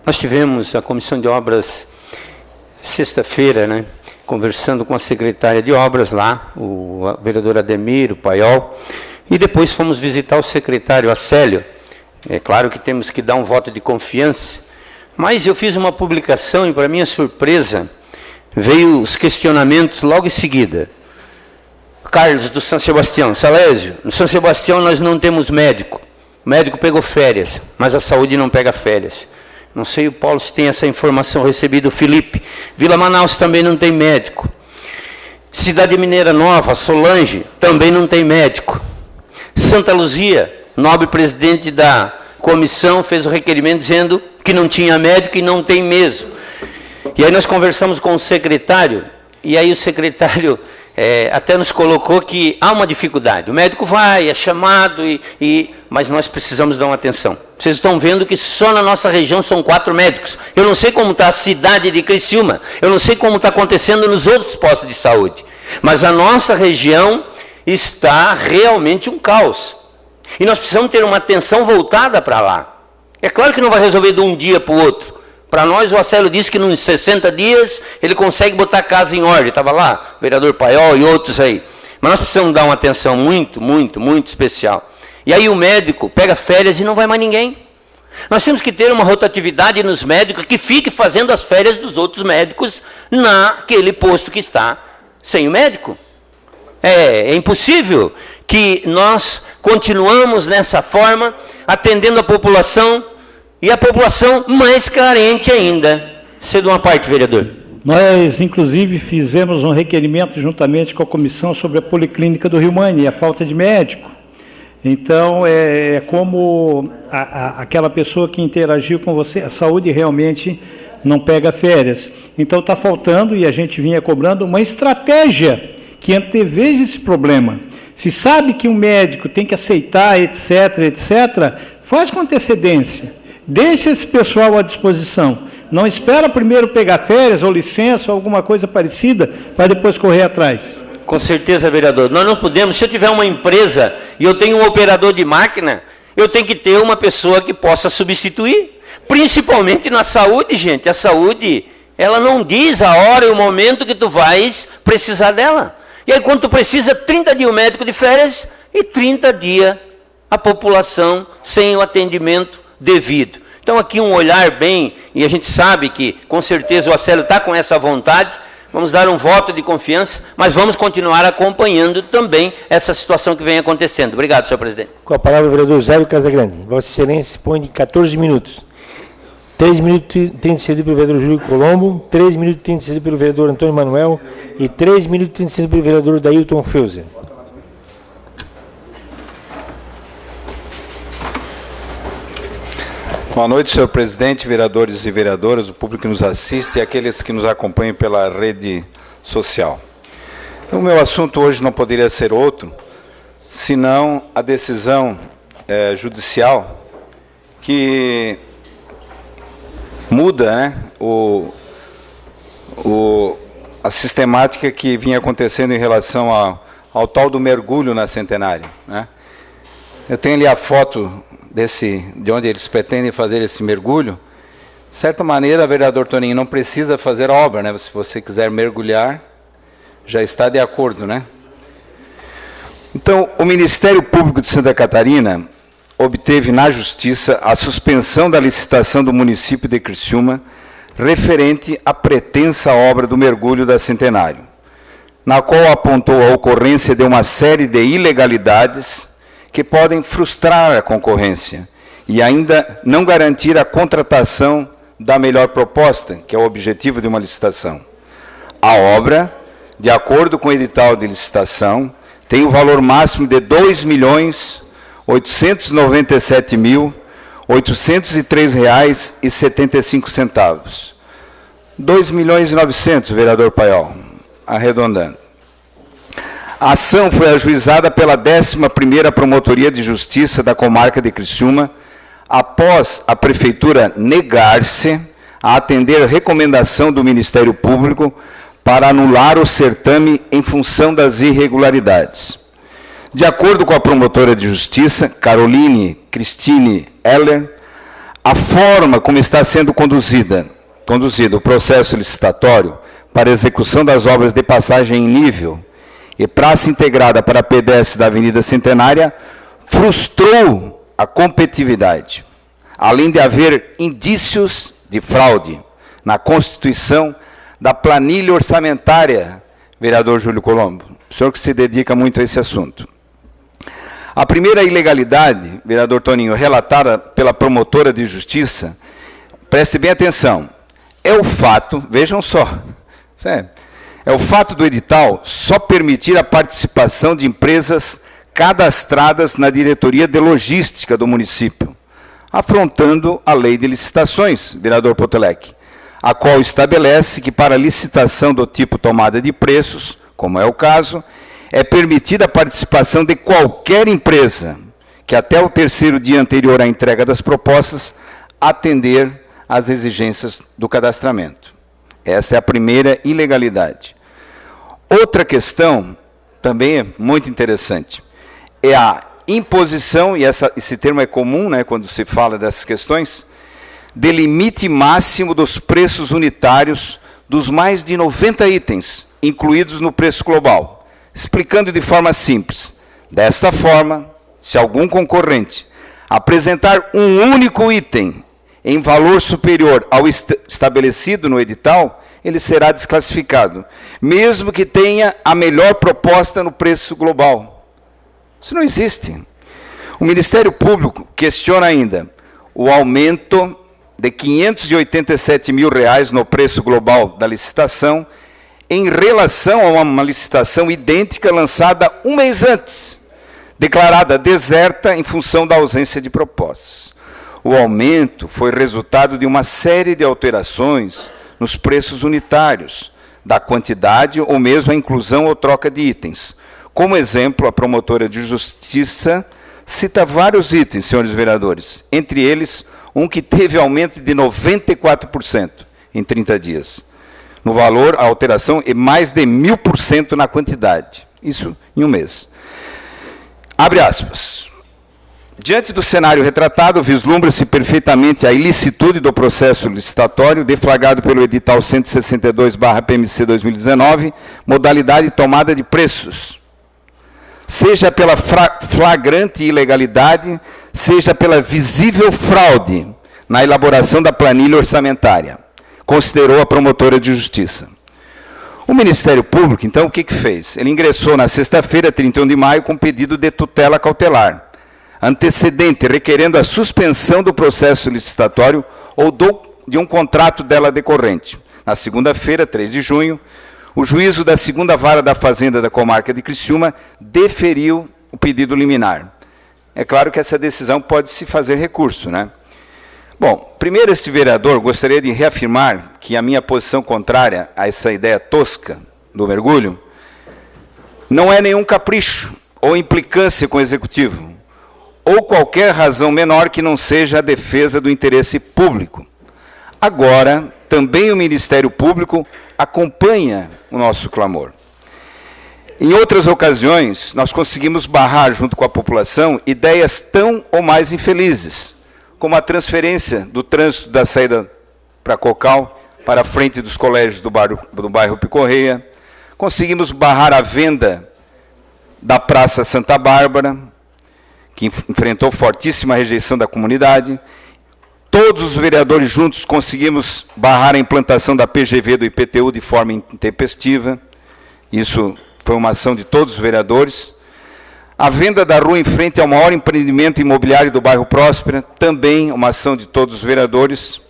nós tivemos a Comissão de Obras sexta-feira, conversando com a secretária de Obras lá, o vereador Ademir, o Paiol, e depois fomos visitar o secretário Acélio. É claro que temos que dar um voto de confiança, mas eu fiz uma publicação e, para minha surpresa, veio os questionamentos logo em seguida. Carlos, do São Sebastião, Salésio, no São Sebastião nós não temos médico. O médico pegou férias, mas a saúde não pega férias. Não sei o Paulo se tem essa informação recebida, o Felipe. Vila Manaus também não tem médico. Cidade Mineira Nova, Solange, também não tem médico. Santa Luzia, nobre presidente da comissão, fez o requerimento dizendo que não tinha médico e não tem mesmo. E aí nós conversamos com o secretário, e aí o secretário até nos colocou que há uma dificuldade. O médico vai, é chamado, mas nós precisamos dar uma atenção. Vocês estão vendo que só na nossa região são 4 médicos. Eu não sei como está a cidade de Criciúma, eu não sei como está acontecendo nos outros postos de saúde, mas a nossa região está realmente um caos. E nós precisamos ter uma atenção voltada para lá. É claro que não vai resolver de um dia para o outro. Para nós, o Acélio disse que nos 60 dias ele consegue botar a casa em ordem. Estava lá, o vereador Paiol e outros aí. Mas nós precisamos dar uma atenção muito, muito, muito especial. E aí o médico pega férias e não vai mais ninguém. Nós temos que ter uma rotatividade nos médicos que fique fazendo as férias dos outros médicos naquele posto que está sem o médico. É impossível que nós continuamos nessa forma, atendendo a população, e a população mais carente ainda. Cedo uma parte, vereador. Nós, inclusive, fizemos um requerimento juntamente com a comissão sobre a Policlínica do Rio Mane e a falta de médico. Então, é como aquela pessoa que interagiu com você, a saúde realmente não pega férias. Então, está faltando, e a gente vinha cobrando, uma estratégia que anteveja esse problema. Se sabe que um médico tem que aceitar, etc., etc., faz com antecedência. Deixa esse pessoal à disposição. Não espera primeiro pegar férias ou licença ou alguma coisa parecida para depois correr atrás. Com certeza, vereador. Nós não podemos, se eu tiver uma empresa e eu tenho um operador de máquina, eu tenho que ter uma pessoa que possa substituir. Principalmente na saúde, gente. A saúde, ela não diz a hora e o momento que tu vais precisar dela. E aí, quando tu precisa, 30 dias o médico de férias e 30 dias a população sem o atendimento devido. Então, aqui um olhar bem, e a gente sabe que, com certeza, o Acélio está com essa vontade, vamos dar um voto de confiança, mas vamos continuar acompanhando também essa situação que vem acontecendo. Obrigado, senhor presidente. Com a palavra o vereador Zélio Casagrande. Vossa Excelência dispõe de 14 minutos. 3 minutos tem de ceder pelo vereador Júlio Colombo, 3 minutos tem de ceder pelo vereador Antônio Manuel e 3 minutos tem de ceder pelo vereador Dailton Feuser. Boa noite, senhor presidente, vereadores e vereadoras, o público que nos assiste e aqueles que nos acompanham pela rede social. O meu assunto hoje não poderia ser outro, senão a decisão judicial que muda, né, a sistemática que vinha acontecendo em relação ao tal do mergulho na Centenário, né? Eu tenho ali a foto de onde eles pretendem fazer esse mergulho. De certa maneira, vereador Toninho, não precisa fazer a obra, né? Se você quiser mergulhar, já está de acordo, né? Então, o Ministério Público de Santa Catarina obteve na Justiça a suspensão da licitação do município de Criciúma referente à pretensa obra do mergulho da Centenário, na qual apontou a ocorrência de uma série de ilegalidades que podem frustrar a concorrência e ainda não garantir a contratação da melhor proposta, que é o objetivo de uma licitação. A obra, de acordo com o edital de licitação, tem o valor máximo de R$ 2.897.803,75. 2.900.000, vereador Paiol, arredondando. A ação foi ajuizada pela 11ª Promotoria de Justiça da Comarca de Criciúma, após a Prefeitura negar-se a atender a recomendação do Ministério Público para anular o certame em função das irregularidades. De acordo com a promotora de Justiça, Caroline Cristine Heller, a forma como está sendo conduzido o processo licitatório para execução das obras de passagem em nível e praça integrada para pedestres da Avenida Centenária frustrou a competitividade, além de haver indícios de fraude na constituição da planilha orçamentária, vereador Júlio Colombo, o senhor que se dedica muito a esse assunto. A primeira ilegalidade, vereador Toninho, relatada pela promotora de justiça, preste bem atenção, é o fato, vejam só, sério, é o fato do edital só permitir a participação de empresas cadastradas na diretoria de logística do município, afrontando a lei de licitações, vereador Potelec, a qual estabelece que para licitação do tipo tomada de preços, como é o caso, é permitida a participação de qualquer empresa que até o 3º dia anterior à entrega das propostas atender às exigências do cadastramento. Essa é a primeira ilegalidade. Outra questão, também é muito interessante, é a imposição, e esse termo é comum, né, quando se fala dessas questões, de limite máximo dos preços unitários dos mais de 90 itens incluídos no preço global, explicando de forma simples. Desta forma, se algum concorrente apresentar um único item em valor superior ao estabelecido no edital, ele será desclassificado, mesmo que tenha a melhor proposta no preço global. Isso não existe. O Ministério Público questiona ainda o aumento de R$ 587 mil no preço global da licitação, em relação a uma licitação idêntica lançada um mês antes, declarada deserta em função da ausência de propostas. O aumento foi resultado de uma série de alterações nos preços unitários, da quantidade ou mesmo a inclusão ou troca de itens. Como exemplo, a promotora de justiça cita vários itens, senhores vereadores, entre eles um que teve aumento de 94% em 30 dias. No valor, a alteração é mais de 1000% na quantidade. Isso em um mês. Abre aspas. Diante do cenário retratado, vislumbra-se perfeitamente a ilicitude do processo licitatório deflagrado pelo edital 162/PMC 2019, modalidade tomada de preços. Seja pela flagrante ilegalidade, seja pela visível fraude na elaboração da planilha orçamentária, considerou a promotora de justiça. O Ministério Público, então, o que fez? Ele ingressou na sexta-feira, 31 de maio, com pedido de tutela cautelar, antecedente requerendo a suspensão do processo licitatório ou de um contrato dela decorrente. Na segunda-feira, 3 de junho, o juízo da segunda vara da Fazenda da comarca de Criciúma deferiu o pedido liminar. É claro que essa decisão pode se fazer recurso, né? Bom, primeiro, este vereador, gostaria de reafirmar que a minha posição contrária a essa ideia tosca do mergulho não é nenhum capricho ou implicância com o Executivo, ou qualquer razão menor que não seja a defesa do interesse público. Agora, também o Ministério Público acompanha o nosso clamor. Em outras ocasiões, nós conseguimos barrar, junto com a população, ideias tão ou mais infelizes, como a transferência do trânsito da saída para Cocal para a frente dos colégios do bairro Picorreia. Conseguimos barrar a venda da Praça Santa Bárbara, que enfrentou fortíssima rejeição da comunidade. Todos os vereadores juntos conseguimos barrar a implantação da PGV do IPTU de forma intempestiva. Isso foi uma ação de todos os vereadores. A venda da rua em frente ao maior empreendimento imobiliário do bairro Próspera, também uma ação de todos os vereadores.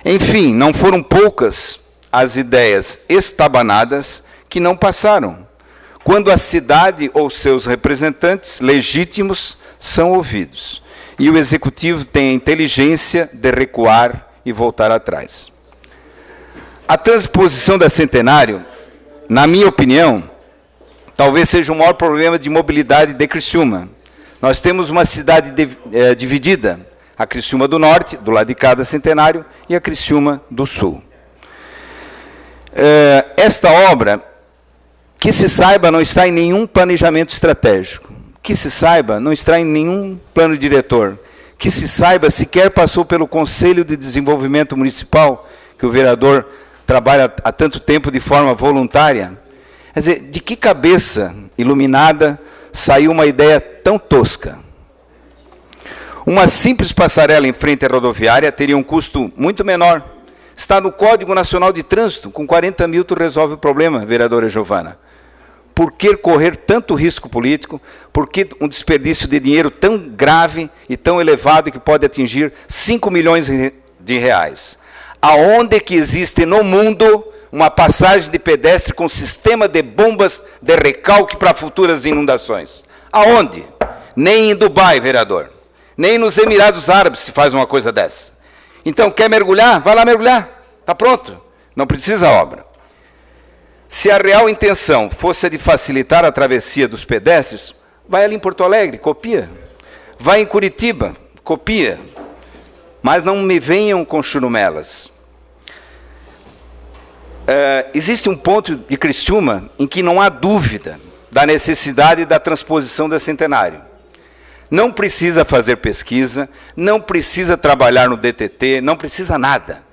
Enfim, não foram poucas as ideias estabanadas que não passaram, quando a cidade ou seus representantes legítimos são ouvidos. E o Executivo tem a inteligência de recuar e voltar atrás. A transposição da Centenário, na minha opinião, talvez seja o maior problema de mobilidade de Criciúma. Nós temos uma cidade dividida, a Criciúma do Norte, do lado de cá da Centenário, e a Criciúma do Sul. Esta obra, que se saiba, não está em nenhum planejamento estratégico. Que se saiba, não está em nenhum plano diretor. Que se saiba, sequer passou pelo Conselho de Desenvolvimento Municipal, que o vereador trabalha há tanto tempo de forma voluntária. Quer dizer, de que cabeça iluminada saiu uma ideia tão tosca? Uma simples passarela em frente à rodoviária teria um custo muito menor. Está no Código Nacional de Trânsito, com 40 mil tu resolve o problema, vereadora Giovana. Por que correr tanto risco político? Por que um desperdício de dinheiro tão grave e tão elevado que pode atingir 5 milhões de reais? Aonde que existe no mundo uma passagem de pedestre com sistema de bombas de recalque para futuras inundações? Aonde? Nem em Dubai, vereador. Nem nos Emirados Árabes se faz uma coisa dessa. Então, quer mergulhar? Vai lá mergulhar. Está pronto. Não precisa obra. Se a real intenção fosse a de facilitar a travessia dos pedestres, vai ali em Porto Alegre, copia. Vai em Curitiba, copia. Mas não me venham com churumelas. Existe um ponto de Criciúma em que não há dúvida da necessidade da transposição da Centenário. Não precisa fazer pesquisa, não precisa trabalhar no DTT, não precisa nada.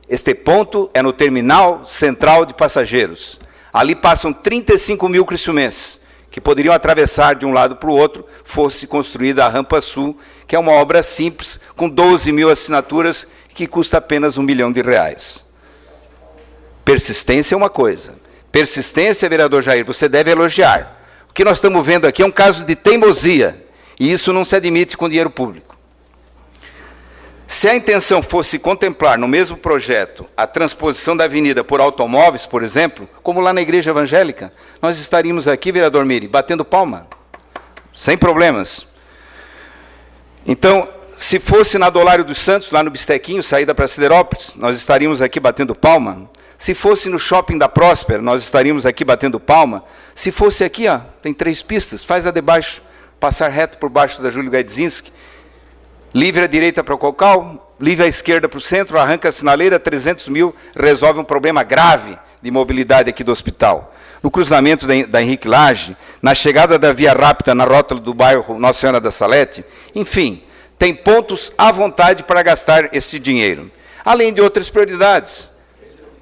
Este ponto é no terminal central de passageiros. Ali passam 35 mil criciumenses, que poderiam atravessar de um lado para o outro, fosse construída a Rampa Sul, que é uma obra simples, com 12 mil assinaturas, que custa apenas R$1 milhão. Persistência é uma coisa. Persistência, vereador Jair, você deve elogiar. O que nós estamos vendo aqui é um caso de teimosia, e isso não se admite com dinheiro público. Se a intenção fosse contemplar no mesmo projeto a transposição da avenida por automóveis, por exemplo, como lá na igreja evangélica, nós estaríamos aqui, vereador Miri, batendo palma, sem problemas. Então, se fosse na Dolário dos Santos, lá no Bistequinho, saída para Siderópolis, nós estaríamos aqui batendo palma. Se fosse no shopping da Próspera, nós estaríamos aqui batendo palma. Se fosse aqui, ó, tem 3 pistas, faz a de baixo, passar reto por baixo da Júlio Gaidzinski, livre à direita para o Cocal, livre à esquerda para o centro, arranca a sinaleira, 300 mil, resolve um problema grave de mobilidade aqui do hospital. No cruzamento da Henrique Lage, na chegada da Via Rápida, na rótula do bairro Nossa Senhora da Salete, enfim, tem pontos à vontade para gastar esse dinheiro. Além de outras prioridades.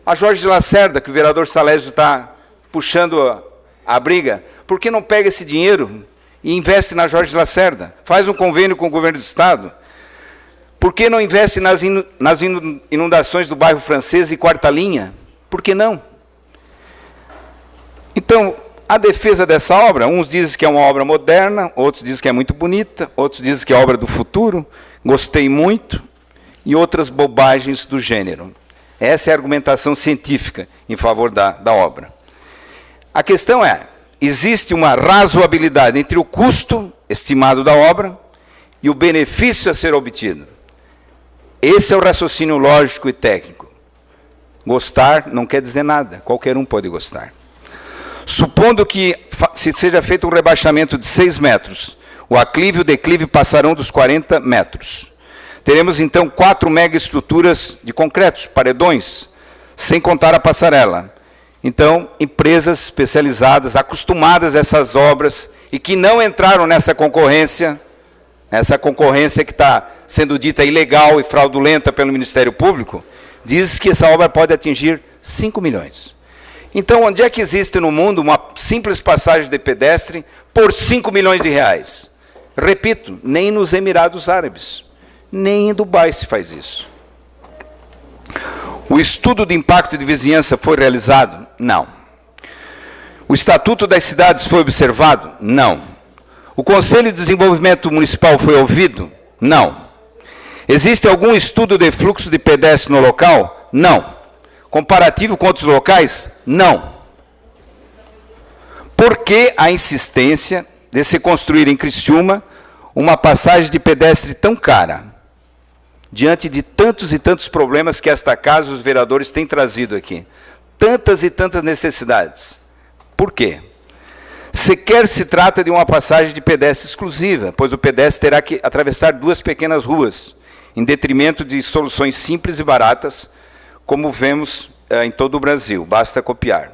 A Jorge Lacerda, que o vereador Salésio está puxando a briga, por que não pega esse dinheiro e investe na Jorge Lacerda? Faz um convênio com o governo do Estado. Por que não investe nas inundações do bairro Francês e Quarta Linha? Por que não? Então, a defesa dessa obra, uns dizem que é uma obra moderna, outros dizem que é muito bonita, outros dizem que é obra do futuro, gostei muito, e outras bobagens do gênero. Essa é a argumentação científica em favor da obra. A questão é, existe uma razoabilidade entre o custo estimado da obra e o benefício a ser obtido. Esse é o raciocínio lógico e técnico. Gostar não quer dizer nada, qualquer um pode gostar. Supondo que se seja feito um rebaixamento de 6 metros, o aclive e o declive passarão dos 40 metros. Teremos, então, 4 megaestruturas de concretos, paredões, sem contar a passarela. Então, empresas especializadas, acostumadas a essas obras, e que não entraram nessa concorrência que está sendo dita ilegal e fraudulenta pelo Ministério Público, diz que essa obra pode atingir 5 milhões. Então, onde é que existe no mundo uma simples passagem de pedestre por 5 milhões de reais? Repito, nem nos Emirados Árabes, nem em Dubai se faz isso. O estudo de impacto de vizinhança foi realizado? Não. O Estatuto das Cidades foi observado? Não. O Conselho de Desenvolvimento Municipal foi ouvido? Não. Existe algum estudo de fluxo de pedestres no local? Não. Comparativo com outros locais? Não. Por que a insistência de se construir em Criciúma uma passagem de pedestre tão cara, diante de tantos e tantos problemas que esta casa os vereadores têm trazido aqui? Tantas e tantas necessidades. Por quê? Sequer se trata de uma passagem de pedestre exclusiva, pois o pedestre terá que atravessar 2 pequenas ruas, em detrimento de soluções simples e baratas, como vemos em todo o Brasil, basta copiar.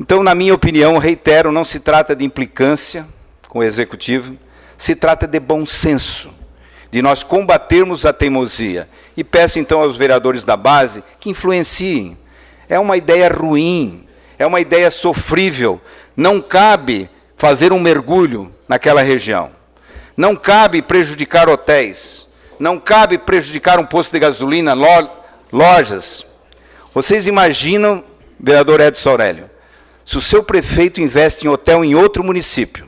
Então, na minha opinião, reitero, não se trata de implicância com o Executivo, se trata de bom senso, de nós combatermos a teimosia. E peço, então, aos vereadores da base que influenciem. É uma ideia ruim, é uma ideia sofrível. Não cabe fazer um mergulho naquela região. Não cabe prejudicar hotéis. Não cabe prejudicar um posto de gasolina, lojas. Vocês imaginam, vereador Edson Aurélio, se o seu prefeito investe em hotel em outro município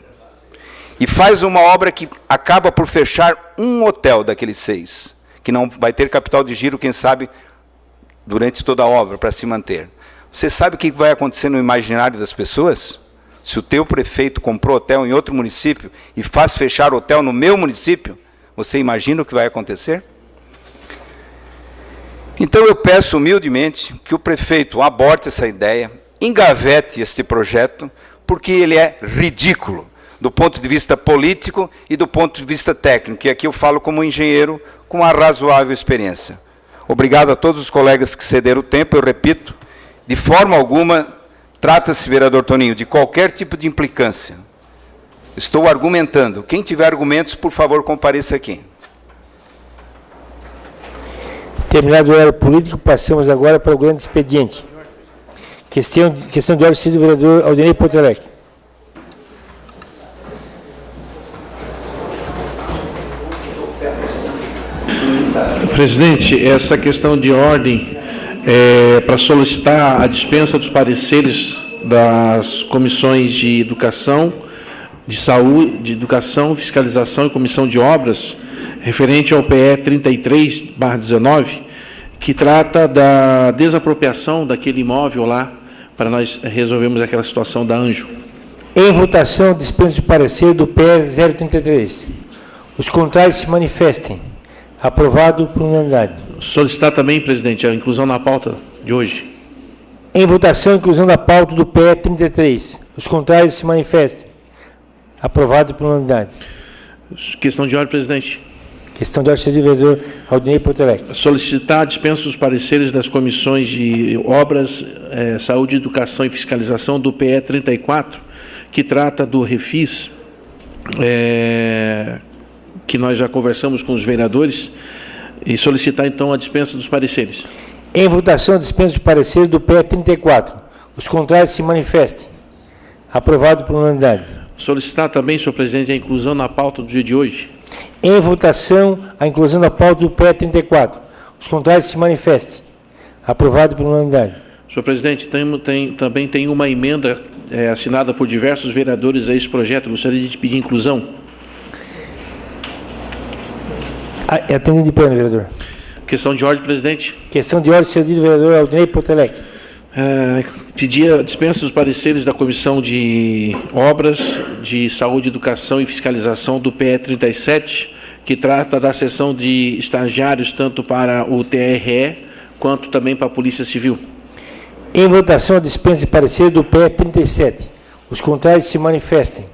e faz uma obra que acaba por fechar um hotel daqueles 6, que não vai ter capital de giro, quem sabe, durante toda a obra, para se manter. Você sabe o que vai acontecer no imaginário das pessoas? Se o teu prefeito comprou hotel em outro município e faz fechar hotel no meu município, você imagina o que vai acontecer? Então eu peço humildemente que o prefeito aborte essa ideia, engavete este projeto, porque ele é ridículo do ponto de vista político e do ponto de vista técnico. E aqui eu falo como engenheiro com uma razoável experiência. Obrigado a todos os colegas que cederam o tempo. Eu repito, de forma alguma, trata-se, vereador Toninho, de qualquer tipo de implicância. Estou argumentando. Quem tiver argumentos, por favor, compareça aqui. Terminado o horário político, passamos agora para o grande expediente. Questão de ordem do vereador Aldinei Potelec. Presidente, essa questão de ordem para solicitar a dispensa dos pareceres das comissões de educação, de saúde, de educação, fiscalização e comissão de obras, referente ao PE 33/19, que trata da desapropriação daquele imóvel lá, para nós resolvermos aquela situação da Anjo. Em votação, dispensa de parecer do PE 033. Os contrários se manifestem. Aprovado por unanimidade. Solicitar também, presidente, a inclusão na pauta de hoje. Em votação, inclusão da pauta do PE 33. Os contrários se manifestem. Aprovado por unanimidade. Questão de ordem, presidente. Questão de ordem, senhor vereador Aldinei Portelec. Solicitar a dispensa dos pareceres das comissões de obras, saúde, educação e fiscalização do PE 34, que trata do refis, que nós já conversamos com os vereadores, e solicitar, então, a dispensa dos pareceres. Em votação, a dispensa de parecer do PE 34. Os contrários se manifestem. Aprovado por unanimidade. Solicitar também, senhor presidente, a inclusão na pauta do dia de hoje. Em votação, a inclusão da pauta do PE 34. Os contrários se manifestem. Aprovado por unanimidade. Senhor presidente, também tem uma emenda assinada por diversos vereadores a esse projeto. Gostaria de pedir inclusão. Atendido de plano, vereador. Questão de ordem, presidente. Questão de ordem, senhor vereador Aldinei Portelec. Pedir a dispensa dos pareceres da Comissão de Obras, de Saúde, Educação e Fiscalização do PE 37, que trata da sessão de estagiários, tanto para o TRE, quanto também para a Polícia Civil. Em votação, a dispensa de parecer do PE 37. Os contrários se manifestem.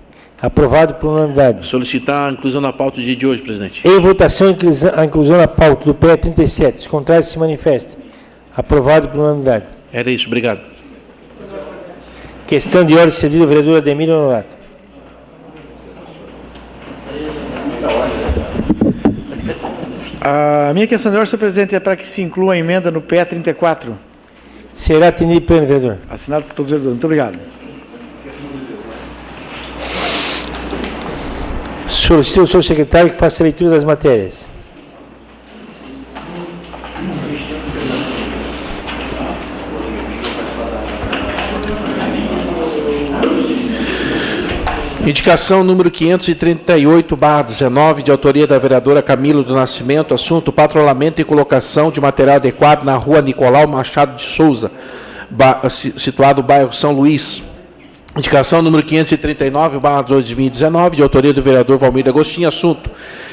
Aprovado por unanimidade. Solicitar a inclusão na pauta do dia de hoje, presidente. Em votação, a inclusão na pauta do PE 37. Os contrários se manifestem. Aprovado por unanimidade. Era isso, obrigado. Questão de ordem, cedido ao vereador Ademir Honorato. A minha questão de ordem, senhor presidente, é para que se inclua a emenda no PE 34. Será atendido pelo vereador. Assinado por todos os vereadores. Muito obrigado. Solicito ao senhor secretário que faça a leitura das matérias. Indicação número 538/19, de autoria da vereadora Camilo do Nascimento, assunto patrulhamento e colocação de material adequado na rua Nicolau Machado de Souza, situado no bairro São Luís. Indicação número 539/2019, de autoria do vereador Valmir Agostinho, assunto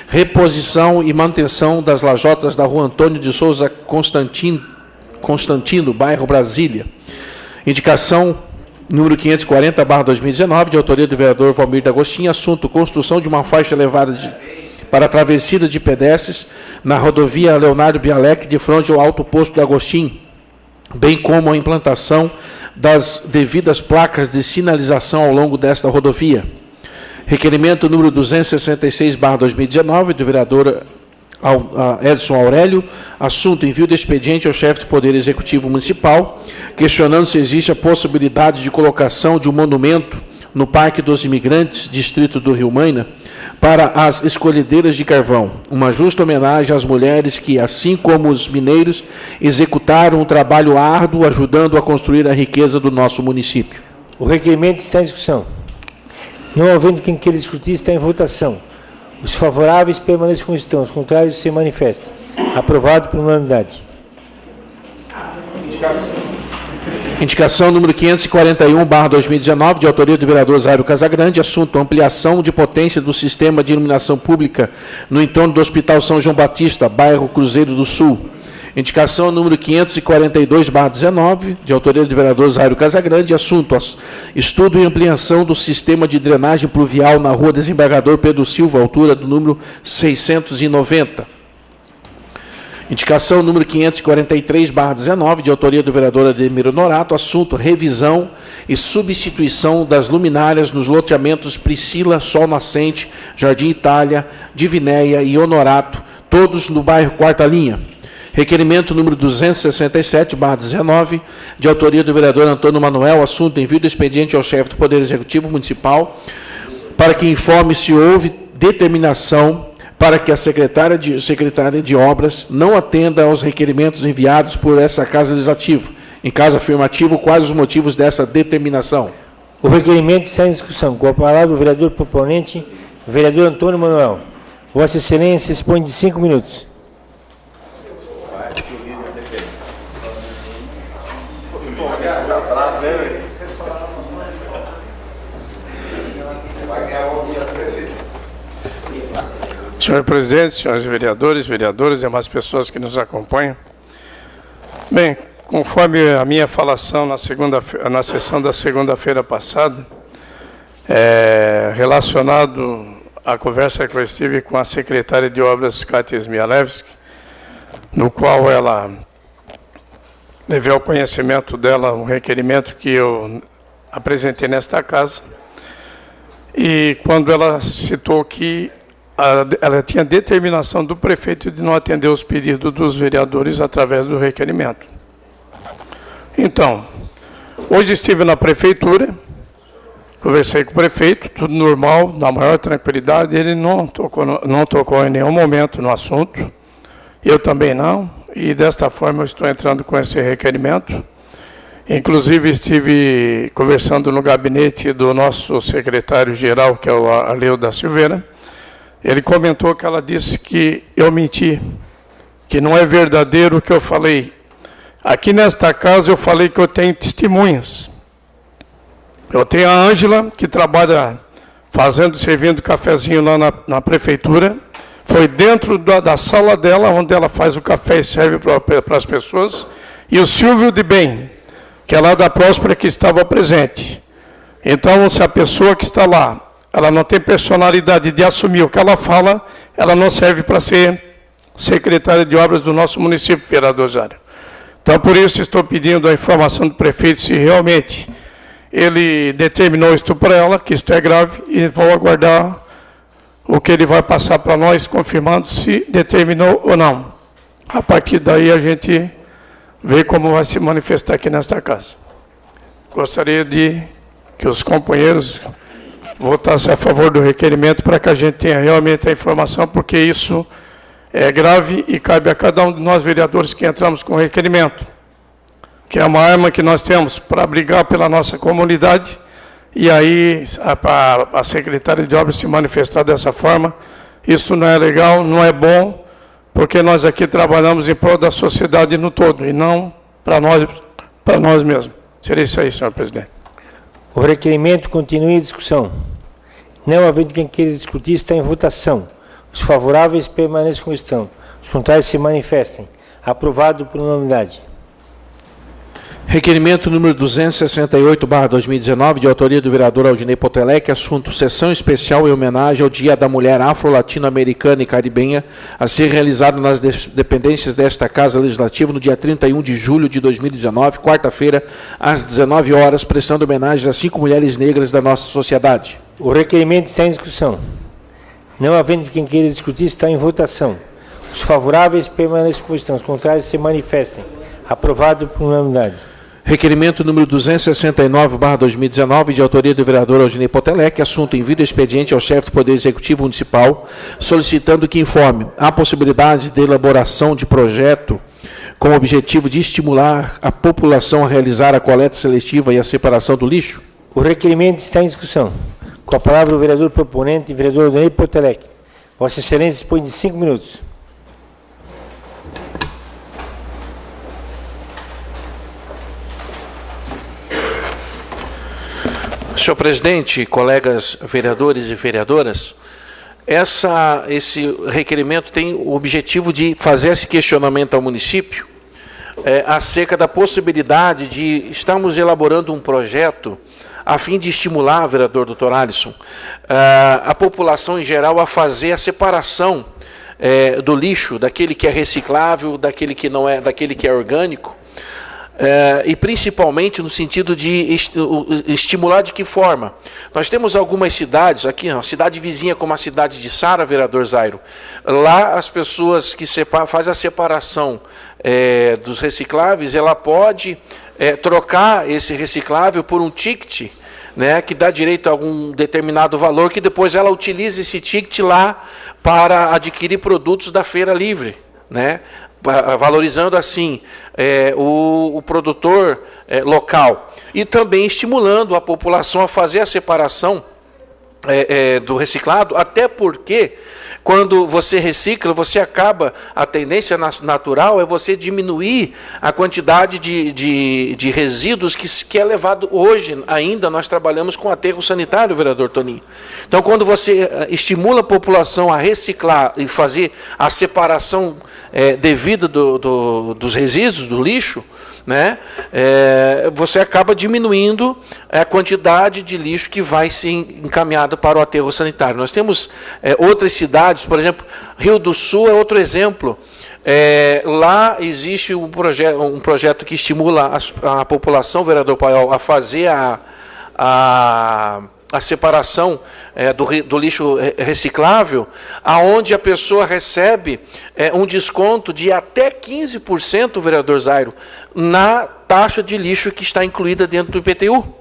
reposição e manutenção das lajotas da rua Antônio de Souza Constantino, bairro Brasília. Indicação número 540/2019, de autoria do vereador Valmir Agostinho, assunto construção de uma faixa elevada para a travessia de pedestres na rodovia Leonardo Bialek, de frente ao Alto Posto do Agostinho, bem como a implantação das devidas placas de sinalização ao longo desta rodovia. Requerimento número 266/2019, do vereador Edson Aurélio, assunto envio de expediente ao chefe do Poder Executivo Municipal, questionando se existe a possibilidade de colocação de um monumento no Parque dos Imigrantes, distrito do Rio Maina, para as escolhedeiras de carvão, uma justa homenagem às mulheres que, assim como os mineiros, executaram um trabalho árduo ajudando a construir a riqueza do nosso município. O requerimento está em discussão. Não havendo quem queira discutir, está em votação. Os favoráveis permaneçam como estão, os contrários se manifestam. Aprovado por unanimidade. Indicação número 541/2019, de autoria do vereador Zairo Casagrande, assunto ampliação de potência do sistema de iluminação pública no entorno do Hospital São João Batista, bairro Cruzeiro do Sul. Indicação número 542/19, de autoria do vereador Zairo Casagrande, assunto estudo e ampliação do sistema de drenagem pluvial na rua Desembargador Pedro Silva, altura do número 690. Indicação número 543/19, de autoria do vereador Ademir Honorato, assunto revisão e substituição das luminárias nos loteamentos Priscila, Sol Nascente, Jardim Itália, Divinéia e Honorato, todos no bairro Quarta Linha. Requerimento número 267/19, de autoria do vereador Antônio Manuel, assunto envio do expediente ao chefe do Poder Executivo Municipal, para que informe se houve determinação para que a secretária de Obras não atenda aos requerimentos enviados por essa Casa Legislativa. Em caso afirmativo, quais os motivos dessa determinação? O requerimento está em discussão. Com a palavra o vereador proponente, vereador Antônio Manuel. Vossa Excelência dispõe de 5 minutos. Senhor presidente, senhores vereadores, vereadoras e demais pessoas que nos acompanham. Bem, conforme a minha falação na sessão da segunda-feira passada, relacionado à conversa que eu estive com a secretária de Obras, Kátia Smialewski, no qual ela levei ao conhecimento dela um requerimento que eu apresentei nesta casa, e quando ela citou que ela tinha determinação do prefeito de não atender os pedidos dos vereadores através do requerimento. Então, hoje estive na prefeitura, conversei com o prefeito, tudo normal, na maior tranquilidade, ele não tocou em nenhum momento no assunto, eu também não, e desta forma eu estou entrando com esse requerimento. Inclusive estive conversando no gabinete do nosso secretário-geral, que é o Arleu da Silveira. Ele comentou que ela disse que eu menti, que não é verdadeiro o que eu falei. Aqui nesta casa eu falei que eu tenho testemunhas. Eu tenho a Ângela, que trabalha servindo cafezinho lá na prefeitura. Foi dentro da sala dela, onde ela faz o café e serve para as pessoas. E o Silvio de Bem, que é lá da Próspera, que estava presente. Então, se a pessoa que está lá, ela não tem personalidade de assumir o que ela fala, ela não serve para ser secretária de obras do nosso município, vereador Jário. Então, por isso, estou pedindo a informação do prefeito se realmente ele determinou isto para ela, que isto é grave, e vou aguardar o que ele vai passar para nós, confirmando se determinou ou não. A partir daí, a gente vê como vai se manifestar aqui nesta casa. Gostaria de que os companheiros votassem a favor do requerimento para que a gente tenha realmente a informação, porque isso é grave e cabe a cada um de nós, vereadores, que entramos com o requerimento, que é uma arma que nós temos para brigar pela nossa comunidade, e aí a secretária de obras se manifestar dessa forma, isso não é legal, não é bom, porque nós aqui trabalhamos em prol da sociedade no todo, e não para nós mesmos. Seria isso aí, senhor presidente. O requerimento continua em discussão. Não havendo quem queira discutir, está em votação. Os favoráveis permaneçam como estão. Os contrários se manifestem. Aprovado por unanimidade. Requerimento número 268/2019, de autoria do vereador Aldinei Potelec, assunto sessão especial em homenagem ao Dia da Mulher Afro-Latino-Americana e Caribenha, a ser realizado nas dependências desta Casa Legislativa no dia 31 de julho de 2019, quarta-feira, às 19 horas, prestando homenagem a 5 mulheres negras da nossa sociedade. O requerimento está em discussão. Não havendo quem queira discutir, está em votação. Os favoráveis permaneçam como estão. Os contrários se manifestem. Aprovado por unanimidade. Requerimento número 269/2019, de autoria do vereador Aldinei Potelec, assunto envio expediente ao chefe do Poder Executivo Municipal, solicitando que informe a possibilidade de elaboração de projeto com o objetivo de estimular a população a realizar a coleta seletiva e a separação do lixo. O requerimento está em discussão. Com a palavra o vereador proponente, vereador Aldinei Potelec. Vossa Excelência dispõe de 5 minutos. Senhor presidente, colegas vereadores e vereadoras, esse requerimento tem o objetivo de fazer esse questionamento ao município acerca da possibilidade de estarmos elaborando um projeto a fim de estimular, vereador Dr. Alisson, a população em geral a fazer a separação do lixo, daquele que é reciclável, daquele que não é, daquele que é orgânico, e principalmente no sentido de estimular de que forma. Nós temos algumas cidades, aqui, a cidade vizinha como a cidade de Sara, vereador Zairo, lá as pessoas que fazem a separação dos recicláveis, ela pode trocar esse reciclável por um ticket né, que dá direito a algum determinado valor, que depois ela utiliza esse ticket lá para adquirir produtos da feira livre, né, valorizando assim o produtor local. E também estimulando a população a fazer a separação do reciclado, até porque quando você recicla, você acaba, a tendência natural é você diminuir a quantidade de resíduos que é levado hoje. Ainda nós trabalhamos com aterro sanitário, vereador Toninho. Então, quando você estimula a população a reciclar e fazer a separação devida dos resíduos, do lixo, né, você acaba diminuindo a quantidade de lixo que vai ser encaminhado para o aterro sanitário. Nós temos outras cidades, por exemplo, Rio do Sul é outro exemplo. Lá existe um projeto que estimula a população, vereador Paiol, a fazer a separação do lixo reciclável, aonde a pessoa recebe um desconto de até 15%, vereador Zairo, na taxa de lixo que está incluída dentro do IPTU.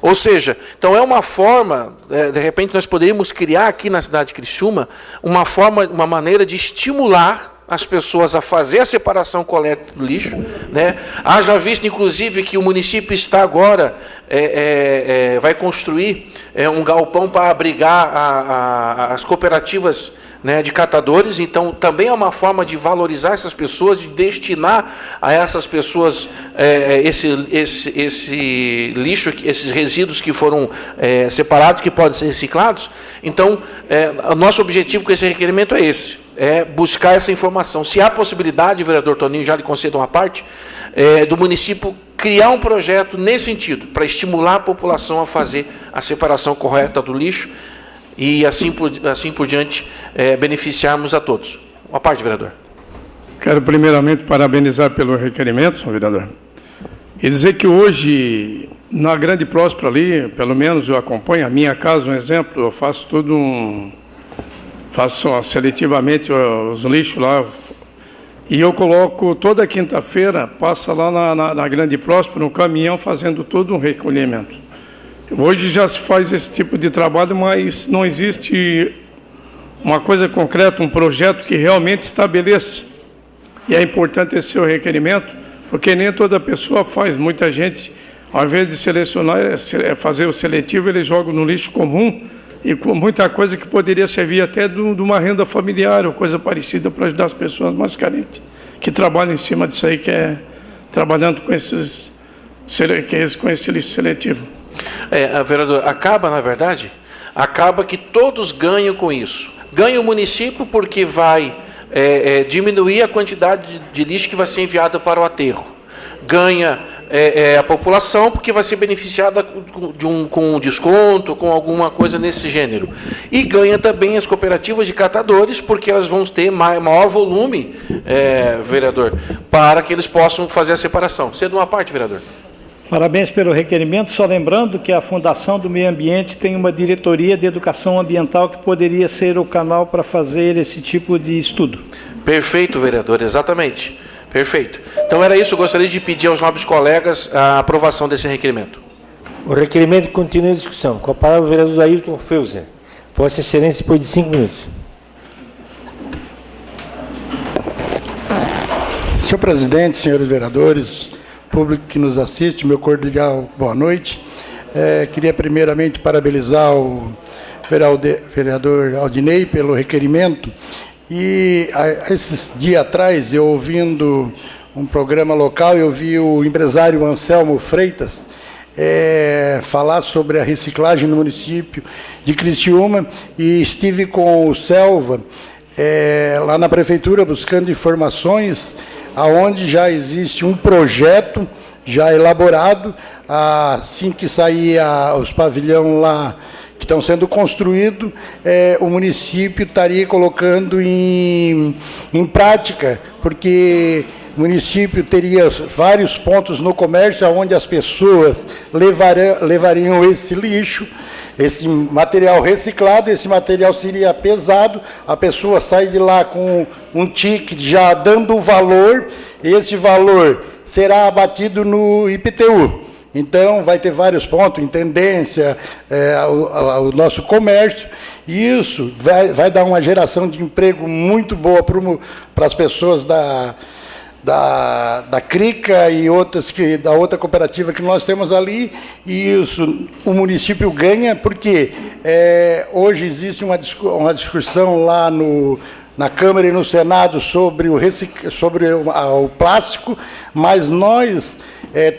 Ou seja, então é uma forma, de repente nós poderíamos criar aqui na cidade de Criciúma uma maneira de estimular as pessoas a fazer a separação coleta do lixo, né? Haja visto, inclusive, que o município está agora, vai construir um galpão para abrigar as cooperativas, né, de catadores. Então, também é uma forma de valorizar essas pessoas, de destinar a essas pessoas esse lixo, esses resíduos que foram separados, que podem ser reciclados. Então, o nosso objetivo com esse requerimento é esse, buscar essa informação. Se há possibilidade, vereador Toninho, já lhe concedo uma parte, do município criar um projeto nesse sentido, para estimular a população a fazer a separação correta do lixo e assim por diante beneficiarmos a todos. Uma parte, vereador. Quero primeiramente parabenizar pelo requerimento, senhor vereador, e dizer que hoje, na Grande Próspera ali, pelo menos eu acompanho, a minha casa, um exemplo, eu faço faço seletivamente os lixos lá, e eu coloco toda quinta-feira, passa lá na Grande Próspera, um caminhão fazendo todo um recolhimento. Hoje já se faz esse tipo de trabalho, mas não existe uma coisa concreta, um projeto que realmente estabeleça. E é importante esse seu requerimento, porque nem toda pessoa faz. Muita gente, ao invés de selecionar, fazer o seletivo, eles jogam no lixo comum, e com muita coisa que poderia servir até de uma renda familiar ou coisa parecida para ajudar as pessoas mais carentes, que trabalham em cima disso aí, que é trabalhando com esse lixo seletivo. Vereador, acaba que todos ganham com isso. Ganha o município porque vai diminuir a quantidade de lixo que vai ser enviada para o aterro. Ganha a população porque vai ser beneficiada com desconto, com alguma coisa nesse gênero. E ganha também as cooperativas de catadores, porque elas vão ter maior volume, vereador, para que eles possam fazer a separação. Cedo uma parte, vereador. Parabéns pelo requerimento, só lembrando que a Fundação do Meio Ambiente tem uma diretoria de educação ambiental que poderia ser o canal para fazer esse tipo de estudo. Perfeito, vereador, exatamente. Perfeito. Então era isso, eu gostaria de pedir aos nobres colegas a aprovação desse requerimento. O requerimento continua em discussão. Com a palavra o vereador Ayrton Feuser. Vossa Excelência, depois de 5 minutos. Senhor presidente, senhores vereadores, público que nos assiste, meu cordial boa noite. Queria primeiramente parabenizar o vereador Aldinei pelo requerimento. E esses dias atrás, eu ouvindo um programa local, eu vi o empresário Anselmo Freitas falar sobre a reciclagem no município de Criciúma, e estive com o Selva lá na prefeitura buscando informações, aonde já existe um projeto já elaborado, assim que sair os pavilhões lá que estão sendo construídos, o município estaria colocando em prática, porque o município teria vários pontos no comércio onde as pessoas levariam esse lixo, esse material reciclado. Esse material seria pesado, a pessoa sai de lá com um ticket já dando o valor, esse valor será abatido no IPTU. Então, vai ter vários pontos, intendência, o nosso comércio, e isso vai dar uma geração de emprego muito boa para as pessoas da CRICA e outras da outra cooperativa que nós temos ali, e isso o município ganha, porque hoje existe uma discussão lá na Câmara e no Senado sobre o plástico, mas nós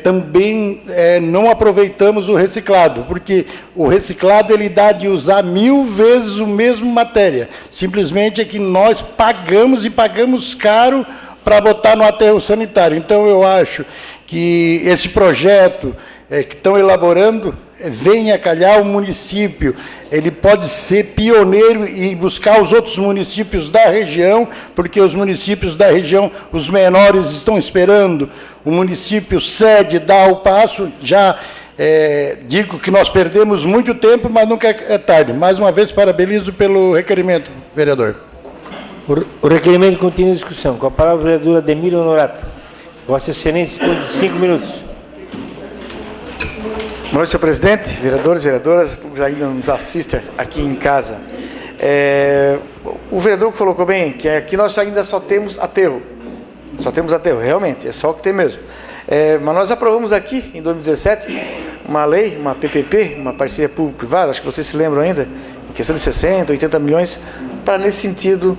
também não aproveitamos o reciclado, porque o reciclado ele dá de usar 1000 vezes o mesmo matéria, simplesmente é que nós pagamos e pagamos caro para botar no aterro sanitário. Então, eu acho que esse projeto que estão elaborando venha calhar o município. Ele pode ser pioneiro e buscar os outros municípios da região, porque os municípios da região, os menores, estão esperando o município sede dar o passo. Já digo que nós perdemos muito tempo, mas nunca é tarde. Mais uma vez, parabenizo pelo requerimento, vereador. O requerimento continua em discussão. Com a palavra, o vereador Ademir Honorato. Vossa Excelência dispõe de 5 minutos. Boa noite, senhor presidente, vereadores, vereadoras, que ainda nos assistem aqui em casa. O vereador colocou bem que aqui nós ainda só temos aterro. Só temos aterro, realmente, é só o que tem mesmo. Mas nós aprovamos aqui, em 2017, uma lei, uma PPP, uma parceria público-privada, acho que vocês se lembram ainda, em questão de 60, 80 milhões, para, nesse sentido,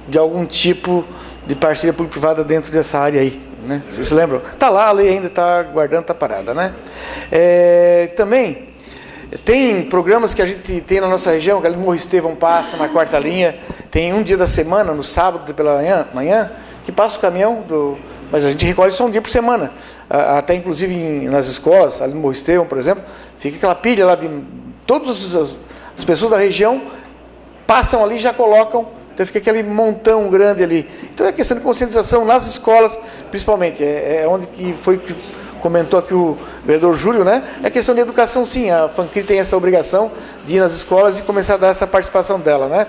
de algum tipo de parceria público-privada dentro dessa área aí, né? Vocês se lembram? Está lá, a lei ainda está guardando, está parada, né? Também tem programas que a gente tem na nossa região, que ali no Morro Estevão passa na quarta linha, tem um dia da semana, no sábado pela manhã, que passa o caminhão, mas a gente recolhe só um dia por semana. Até inclusive nas escolas, ali no Morro Estevão, por exemplo, fica aquela pilha lá de todas as pessoas da região passam ali e já colocam, então fica aquele montão grande ali. Então é questão de conscientização nas escolas, principalmente, onde que foi que comentou aqui o vereador Júlio, né? É questão de educação, sim, a FANCRI tem essa obrigação de ir nas escolas e começar a dar essa participação dela, né?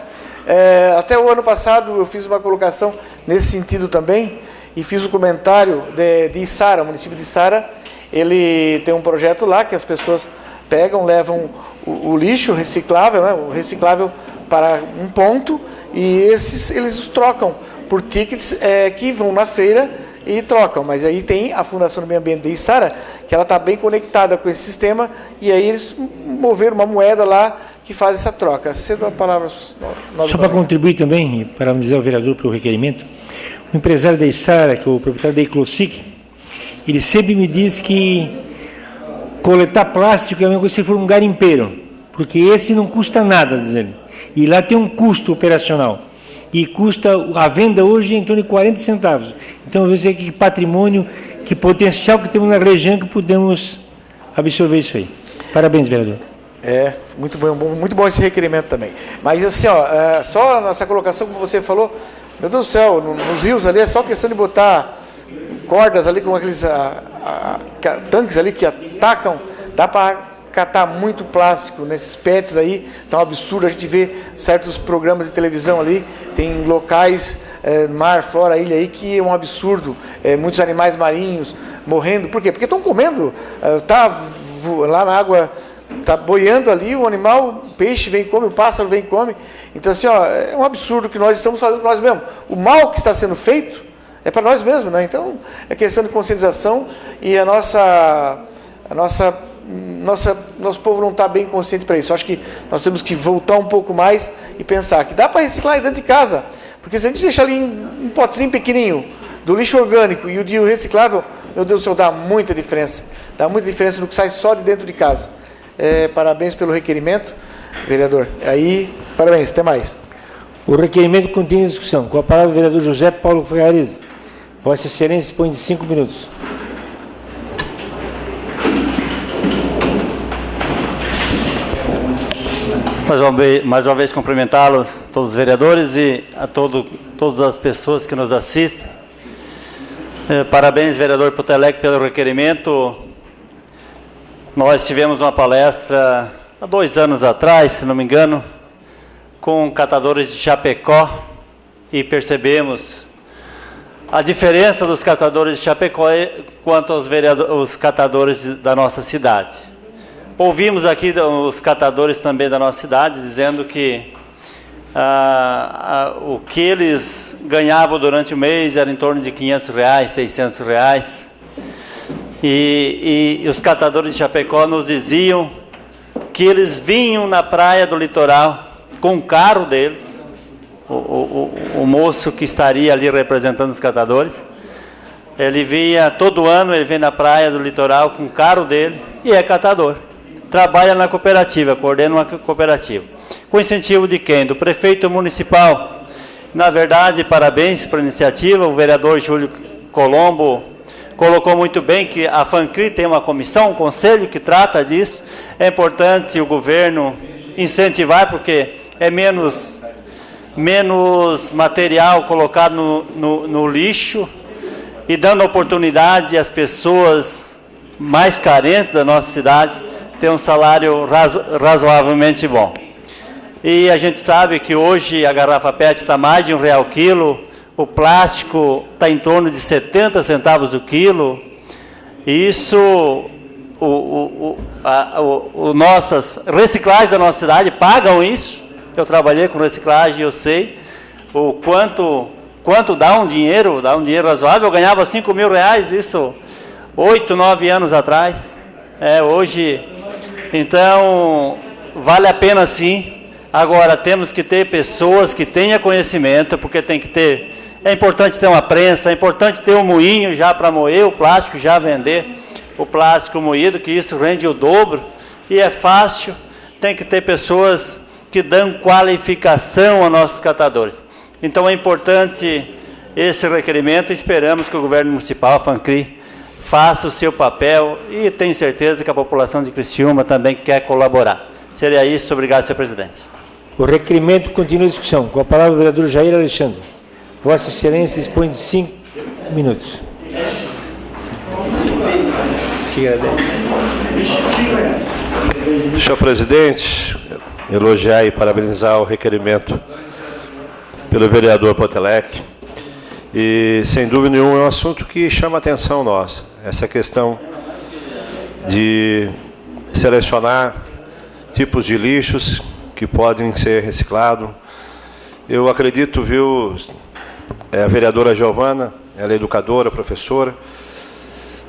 Até o ano passado eu fiz uma colocação nesse sentido também, e fiz um comentário de Içara, o município de Içara, ele tem um projeto lá que as pessoas pegam, levam o lixo reciclável, né? O reciclável para um ponto, e eles os trocam por tickets que vão na feira e trocam. Mas aí tem a Fundação do Meio Ambiente de Içara, que ela está bem conectada com esse sistema, e aí eles moveram uma moeda lá que faz essa troca. Cedo a palavra. Só para contribuir também, para dizer ao vereador pelo requerimento, o empresário da Içara, que é o proprietário da Eclosic, ele sempre me diz que coletar plástico é a mesma coisa se for um garimpeiro, porque esse não custa nada, diz ele. E lá tem um custo operacional. E custa a venda hoje em torno de 40 centavos. Então, eu vejo que patrimônio, que potencial que temos na região que podemos absorver isso aí. Parabéns, vereador. Muito bom esse requerimento também. Mas assim, só nessa colocação, como você falou, meu Deus do céu, nos rios ali é só questão de botar cordas ali com aqueles tanques ali que atacam, dá para catar muito plástico nesses pets aí, tá um absurdo. A gente vê certos programas de televisão ali, tem locais, mar fora, ilha aí, que é um absurdo, muitos animais marinhos morrendo. Por quê? Porque estão comendo, lá na água, tá boiando ali, o animal, o peixe vem e come, o pássaro vem e come. Então assim, é um absurdo que nós estamos fazendo para nós mesmos. O mal que está sendo feito é para nós mesmos, né? Então é questão de conscientização, e nosso povo não está bem consciente para isso. Acho que nós temos que voltar um pouco mais e pensar que dá para reciclar aí dentro de casa, porque se a gente deixar ali um potezinho pequenininho do lixo orgânico e o de reciclável, meu Deus do céu, dá muita diferença no que sai só de dentro de casa. Parabéns pelo requerimento, vereador. Aí, parabéns, até mais. O requerimento continua em discussão. Com a palavra, o vereador José Paulo Ferrariz. Vossa Excelência dispõe de 5 minutos. Mais uma vez cumprimentá-los, todos os vereadores e a todas as pessoas que nos assistem. Parabéns, vereador Potelec, pelo requerimento. Nós tivemos uma palestra há 2 anos atrás, se não me engano, com catadores de Chapecó, e percebemos a diferença dos catadores de Chapecó quanto aos os catadores da nossa cidade. Ouvimos aqui os catadores também da nossa cidade dizendo que o que eles ganhavam durante o mês era em torno de R$500, R$600. E os catadores de Chapecó nos diziam que eles vinham na praia do litoral com o carro deles, o moço que estaria ali representando os catadores, ele vinha, todo ano ele vem na praia do litoral com o carro dele e é catador. Trabalha na cooperativa, coordena uma cooperativa. Com incentivo de quem? Do prefeito municipal. Na verdade, parabéns para a iniciativa, o vereador Júlio Colombo colocou muito bem que a FANCRI tem uma comissão, um conselho que trata disso. É importante o governo incentivar, porque é menos material colocado no lixo e dando oportunidade às pessoas mais carentes da nossa cidade ter um salário razoavelmente bom. E a gente sabe que hoje a garrafa PET está mais de R$1 o quilo, o plástico está em torno de 70 centavos o quilo, e isso, nossas reciclagens da nossa cidade pagam isso. Eu trabalhei com reciclagem e eu sei o quanto dá um dinheiro razoável. Eu ganhava R$5.000, isso 8, 9 anos atrás. Hoje, então, vale a pena sim. Agora, temos que ter pessoas que tenham conhecimento, porque tem que ter, é importante ter uma prensa, é importante ter um moinho já para moer o plástico, já vender o plástico moído, que isso rende o dobro, e é fácil. Tem que ter pessoas que dão qualificação aos nossos catadores. Então é importante esse requerimento, esperamos que o governo municipal, a FANCRI, faça o seu papel e tenho certeza que a população de Criciúma também quer colaborar. Seria isso, obrigado, senhor presidente. O requerimento continua em discussão. Com a palavra o vereador Jair Alexandre. Vossa Excelência dispõe de 5 minutos. Senhor presidente, elogiar e parabenizar o requerimento pelo vereador Potelec. E, sem dúvida nenhuma, é um assunto que chama a atenção nossa. Essa questão de selecionar tipos de lixos que podem ser reciclados. Eu acredito, viu, a vereadora Giovana, ela é educadora, professora,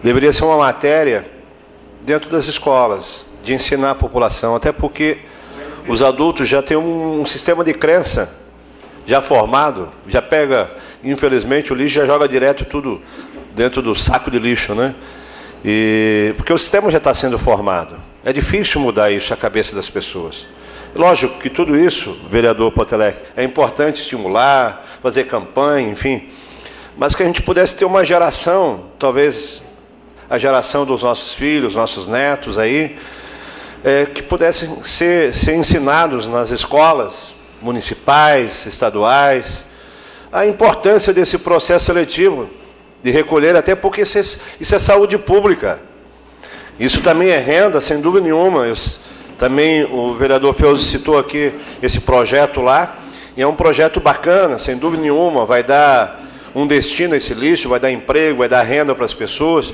deveria ser uma matéria dentro das escolas, de ensinar a população, até porque os adultos já têm um sistema de crença já formado, já pega, infelizmente, o lixo já joga direto tudo dentro do saco de lixo, né? Porque o sistema já está sendo formado. É difícil mudar isso na cabeça das pessoas. Lógico que tudo isso, vereador Potelec, é importante estimular, fazer campanha, enfim, mas que a gente pudesse ter uma geração, talvez a geração dos nossos filhos, nossos netos aí, que pudessem ser ensinados nas escolas municipais, estaduais, a importância desse processo seletivo, de recolher, até porque isso é saúde pública. Isso também é renda, sem dúvida nenhuma. Também o vereador Feuzo citou aqui esse projeto lá, e é um projeto bacana, sem dúvida nenhuma, vai dar um destino a esse lixo, vai dar emprego, vai dar renda para as pessoas,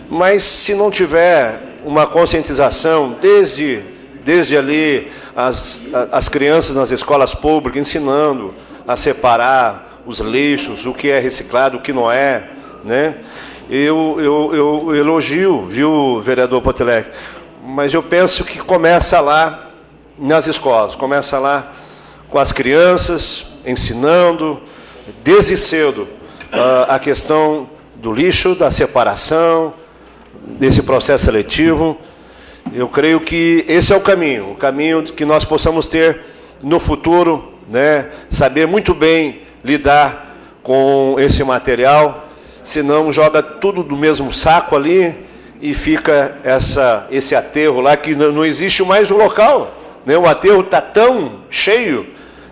mas se não tiver uma conscientização desde ali, as crianças nas escolas públicas, ensinando a separar os lixos, o que é reciclado, o que não é, né? Eu elogio, viu, vereador Potelec, mas eu penso que começa lá nas escolas, começa lá com as crianças, ensinando desde cedo a questão do lixo, da separação, desse processo seletivo. Eu creio que esse é o caminho que nós possamos ter no futuro, né? Saber muito bem lidar com esse material, senão joga tudo do mesmo saco ali e fica esse aterro lá que não existe mais o local, né? O aterro está tão cheio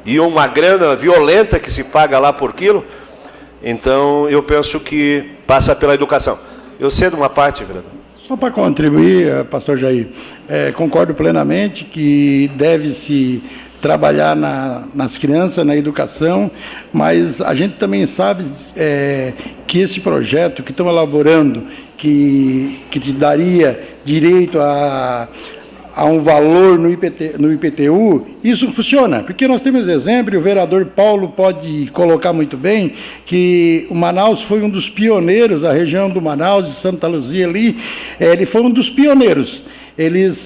e uma grana violenta que se paga lá por quilo. Então, eu penso que passa pela educação. Eu cedo uma parte, vereador. Só para contribuir, pastor Jair, concordo plenamente que deve-se trabalhar nas crianças, na educação, mas a gente também sabe que esse projeto que estão elaborando, que te daria direito a um valor no IPTU, isso funciona, porque nós temos exemplo, e o vereador Paulo pode colocar muito bem, que o Manaus foi um dos pioneiros, a região do Manaus, de Santa Luzia ali, ele foi um dos pioneiros.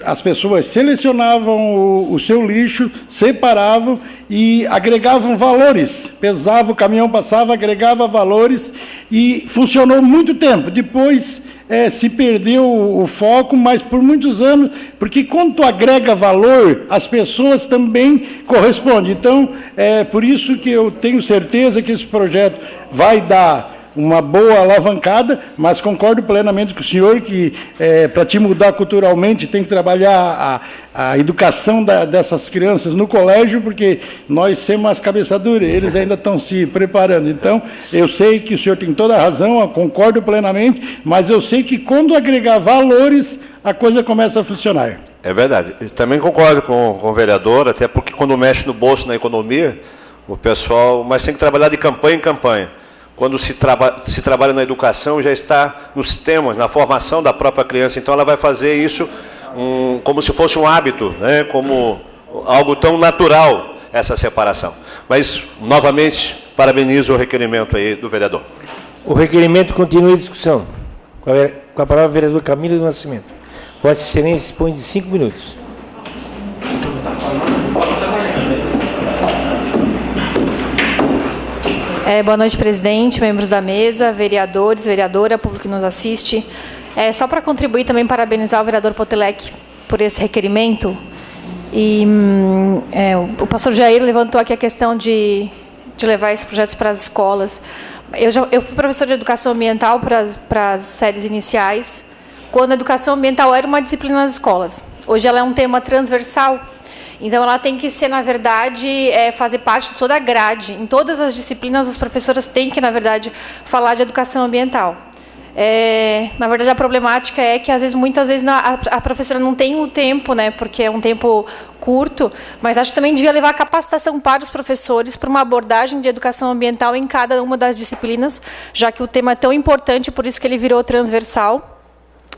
As pessoas selecionavam o seu lixo, separavam e agregavam valores. Pesava, o caminhão passava, agregava valores e funcionou muito tempo. Depois se perdeu o foco, mas por muitos anos, porque quando tu agrega valor, as pessoas também correspondem. Então, é por isso que eu tenho certeza que esse projeto vai dar uma boa alavancada, mas concordo plenamente com o senhor que, para te mudar culturalmente, tem que trabalhar a educação dessas crianças no colégio, porque nós temos as cabeçaduras, eles ainda estão se preparando. Então, eu sei que o senhor tem toda a razão, eu concordo plenamente, mas eu sei que quando agregar valores, a coisa começa a funcionar. É verdade. Eu também concordo com o vereador, até porque quando mexe no bolso, na economia, o pessoal... Mas tem que trabalhar de campanha em campanha. Quando se trabalha na educação, já está nos sistemas, na formação da própria criança. Então, ela vai fazer isso como se fosse um hábito, né? Como algo tão natural, essa separação. Mas, novamente, parabenizo o requerimento aí do vereador. O requerimento continua em discussão. Com a palavra, o vereador Camilo do Nascimento. Vossa Excelência dispõe de 5 minutos. Boa noite, presidente, membros da mesa, vereadores, vereadora, público que nos assiste. Só para contribuir também, parabenizar o vereador Potelec por esse requerimento. E o pastor Jair levantou aqui a questão de levar esses projetos para as escolas. Eu fui professora de educação ambiental para as séries iniciais, quando a educação ambiental era uma disciplina nas escolas. Hoje ela é um tema transversal. Então, ela tem que ser, na verdade, fazer parte de toda a grade. Em todas as disciplinas, as professoras têm que, na verdade, falar de educação ambiental. Na verdade, a problemática é que, muitas vezes, a professora não tem o tempo, né, porque é um tempo curto, mas acho que também devia levar capacitação para os professores para uma abordagem de educação ambiental em cada uma das disciplinas, já que o tema é tão importante, por isso que ele virou transversal.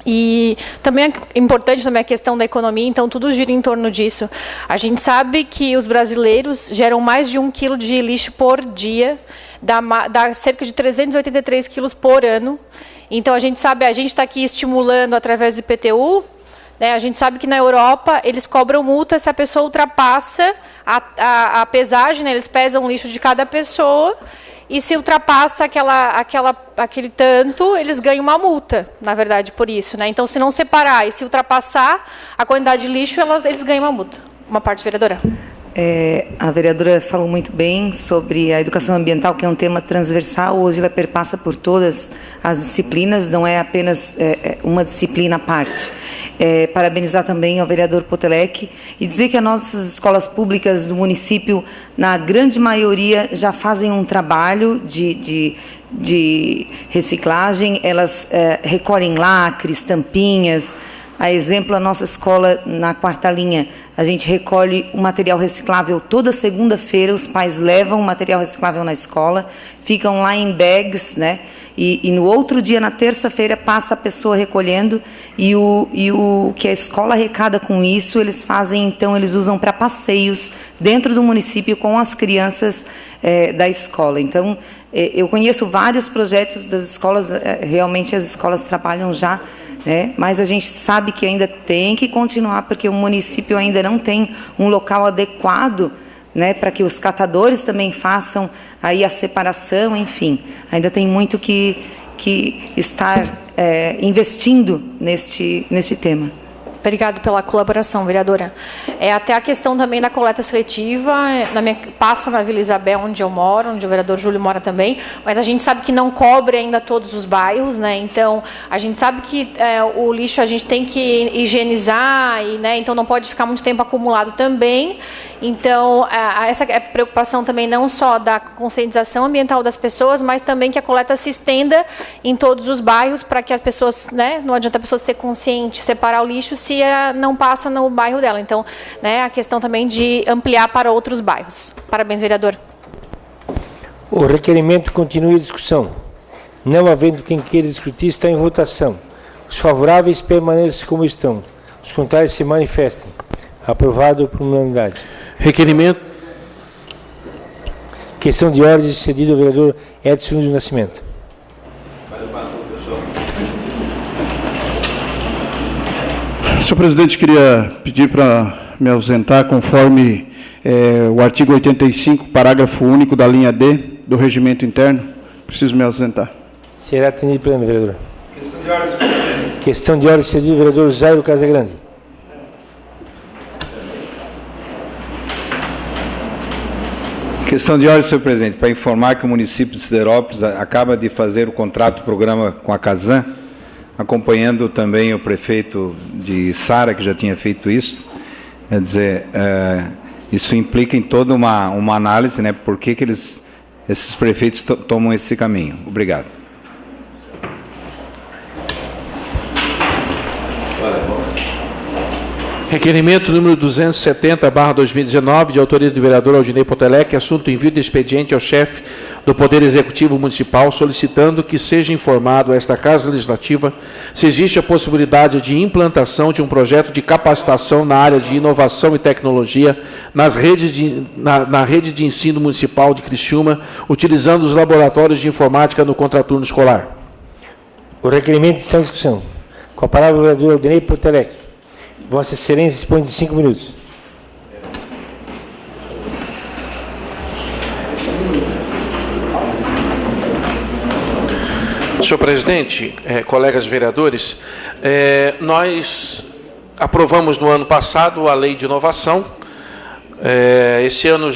E também é importante também a questão da economia, então tudo gira em torno disso. A gente sabe que os brasileiros geram mais de 1 quilo de lixo por dia, dá cerca de 383 quilos por ano. Então a gente sabe, a gente está aqui estimulando através do IPTU, né, a gente sabe que na Europa eles cobram multa se a pessoa ultrapassa a pesagem, né, eles pesam o lixo de cada pessoa. E se ultrapassa aquele tanto, eles ganham uma multa, na verdade, por isso, né? Então, se não separar e se ultrapassar a quantidade de lixo, eles ganham uma multa. Uma parte, vereadora. A vereadora falou muito bem sobre a educação ambiental, que é um tema transversal. Hoje ela perpassa por todas as disciplinas, não é apenas uma disciplina à parte. Parabenizar também ao vereador Potelec e dizer que as nossas escolas públicas do município, na grande maioria, já fazem um trabalho de reciclagem. Elas recolhem lacres, tampinhas. A exemplo, a nossa escola, na 4ª linha, a gente recolhe o material reciclável toda segunda-feira, os pais levam o material reciclável na escola, ficam lá em bags, né? E no outro dia, na terça-feira, passa a pessoa recolhendo, e o que a escola arrecada com isso, eles fazem, então, eles usam para passeios dentro do município com as crianças da escola. Então, eu conheço vários projetos das escolas, realmente as escolas trabalham já, mas a gente sabe que ainda tem que continuar, porque o município ainda não tem um local adequado, né, para que os catadores também façam aí a separação, enfim. Ainda tem muito que estar investindo neste tema. Obrigado pela colaboração, vereadora. Até a questão também da coleta seletiva, passa na Vila Isabel, onde eu moro, onde o vereador Júlio mora também, mas a gente sabe que não cobre ainda todos os bairros, né? Então, a gente sabe que o lixo a gente tem que higienizar, né? Então não pode ficar muito tempo acumulado também. Então, essa é a preocupação também não só da conscientização ambiental das pessoas, mas também que a coleta se estenda em todos os bairros para que as pessoas, né? Não adianta a pessoa ser consciente, separar o lixo, se delegacia não passa no bairro dela. Então, né, a questão também de ampliar para outros bairros. Parabéns, vereador. O requerimento continua em discussão. Não havendo quem queira discutir, está em votação. Os favoráveis permaneçam como estão. Os contrários se manifestem. Aprovado por unanimidade. Requerimento. Questão de ordem cedida ao vereador Edson do Nascimento. Senhor presidente, queria pedir para me ausentar conforme o artigo 85, parágrafo único da linha D do regimento interno. Preciso me ausentar. Será atendido pelo vereador. Questão de ordem cedida ao vereador Jairo Casagrande. Questão de ordem, senhor presidente, para informar que o município de Siderópolis acaba de fazer o contrato programa com a Casan, acompanhando também o prefeito de Sara, que já tinha feito isso. Quer dizer, isso implica em toda uma análise, né, por que esses prefeitos tomam esse caminho. Obrigado. Requerimento número 270/2019, de autoria do vereador Aldinei Potelec, assunto envio de expediente ao chefe do Poder Executivo Municipal, solicitando que seja informado a esta Casa Legislativa se existe a possibilidade de implantação de um projeto de capacitação na área de inovação e tecnologia na rede de ensino municipal de Criciúma, utilizando os laboratórios de informática no contraturno escolar. O requerimento está em discussão. Com a palavra o vereador Aldinei Potelec. Vossa Excelência dispõe de 5 minutos. Senhor presidente, colegas vereadores, nós aprovamos no ano passado a lei de inovação. Esse ano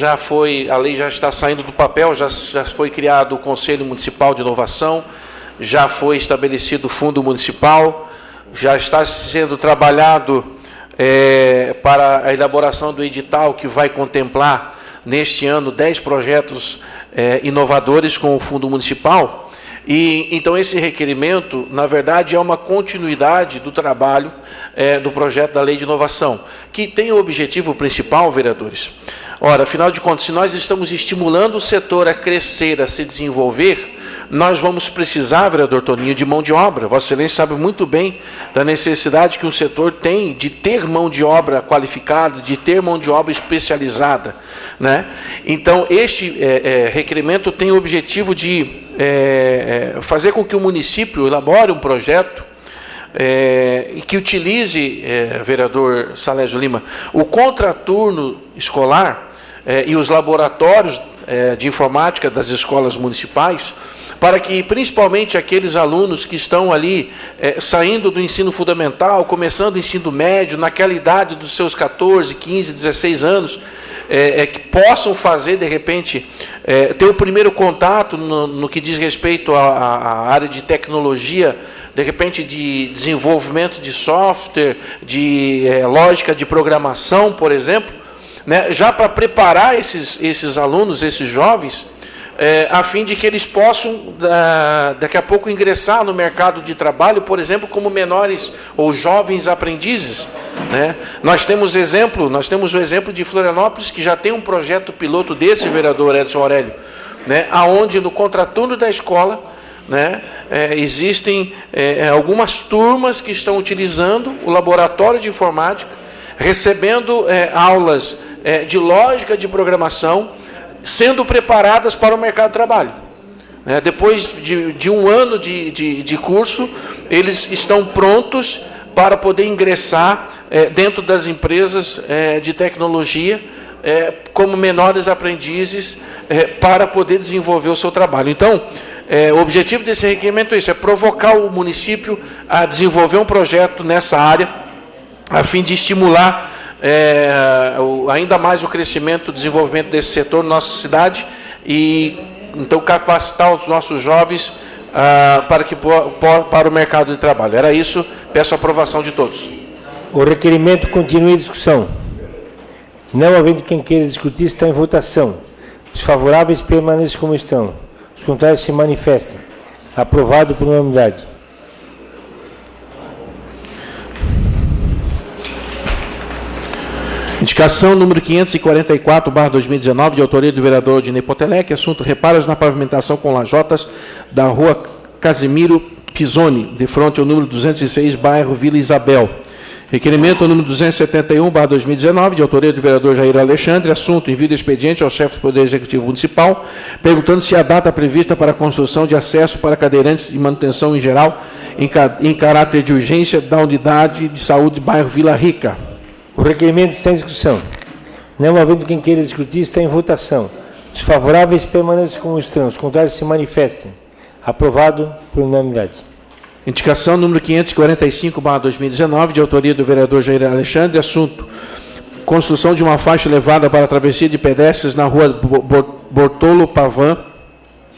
a lei já está saindo do papel, já foi criado o Conselho Municipal de Inovação, já foi estabelecido o Fundo Municipal, já está sendo trabalhado para a elaboração do edital que vai contemplar neste ano 10 projetos inovadores com o Fundo Municipal. E então esse requerimento, na verdade, é uma continuidade do trabalho do projeto da Lei de Inovação, que tem o objetivo principal, vereadores. Ora, afinal de contas, se nós estamos estimulando o setor a crescer, a se desenvolver, nós vamos precisar, vereador Toninho, de mão de obra. Vossa Excelência sabe muito bem da necessidade que um setor tem de ter mão de obra qualificada, de ter mão de obra especializada, né? Então, este requerimento tem o objetivo de fazer com que o município elabore um projeto e que utilize, vereador Salésio Lima, o contraturno escolar e os laboratórios de informática das escolas municipais, para que, principalmente, aqueles alunos que estão ali saindo do ensino fundamental, começando o ensino médio, naquela idade dos seus 14, 15, 16 anos, que possam fazer, de repente, ter o primeiro contato no que diz respeito à área de tecnologia, de repente, de desenvolvimento de software, de lógica de programação, por exemplo, né, já para preparar esses alunos, esses jovens, a fim de que eles possam, daqui a pouco, ingressar no mercado de trabalho, por exemplo, como menores ou jovens aprendizes, né? Nós temos o exemplo de Florianópolis, que já tem um projeto piloto desse, vereador Edson Aurélio, né, aonde no contraturno da escola, né, existem algumas turmas que estão utilizando o laboratório de informática, recebendo aulas de lógica de programação, sendo preparadas para o mercado de trabalho. Depois de um ano de curso, eles estão prontos para poder ingressar dentro das empresas de tecnologia como menores aprendizes para poder desenvolver o seu trabalho. Então, o objetivo desse requerimento é isso, é provocar o município a desenvolver um projeto nessa área, a fim de estimular ainda mais o crescimento, o desenvolvimento desse setor na nossa cidade e, então, capacitar os nossos jovens para o mercado de trabalho. Era isso, peço a aprovação de todos. O requerimento continua em discussão. Não havendo quem queira discutir, está em votação. Os favoráveis permaneçam como estão. Os contrários se manifestem. Aprovado por unanimidade. Indicação número 544/2019, de autoria do vereador Odinei Potelec, assunto reparos na pavimentação com lajotas da rua Casimiro Pisoni, de frente ao número 206, bairro Vila Isabel. Requerimento número 271/2019, de autoria do vereador Jair Alexandre, assunto envio de expediente ao chefe do Poder Executivo Municipal, perguntando se a data prevista para a construção de acesso para cadeirantes e manutenção em geral, em caráter de urgência, da unidade de saúde bairro Vila Rica. O requerimento está em discussão. Não havendo quem queira discutir, está em votação. Os favoráveis permaneçam como estão, os contrários se manifestem. Aprovado por unanimidade. Indicação número 545/2019, de autoria do vereador Jair Alexandre, assunto construção de uma faixa elevada para a travessia de pedestres na rua Bortolo Pavan,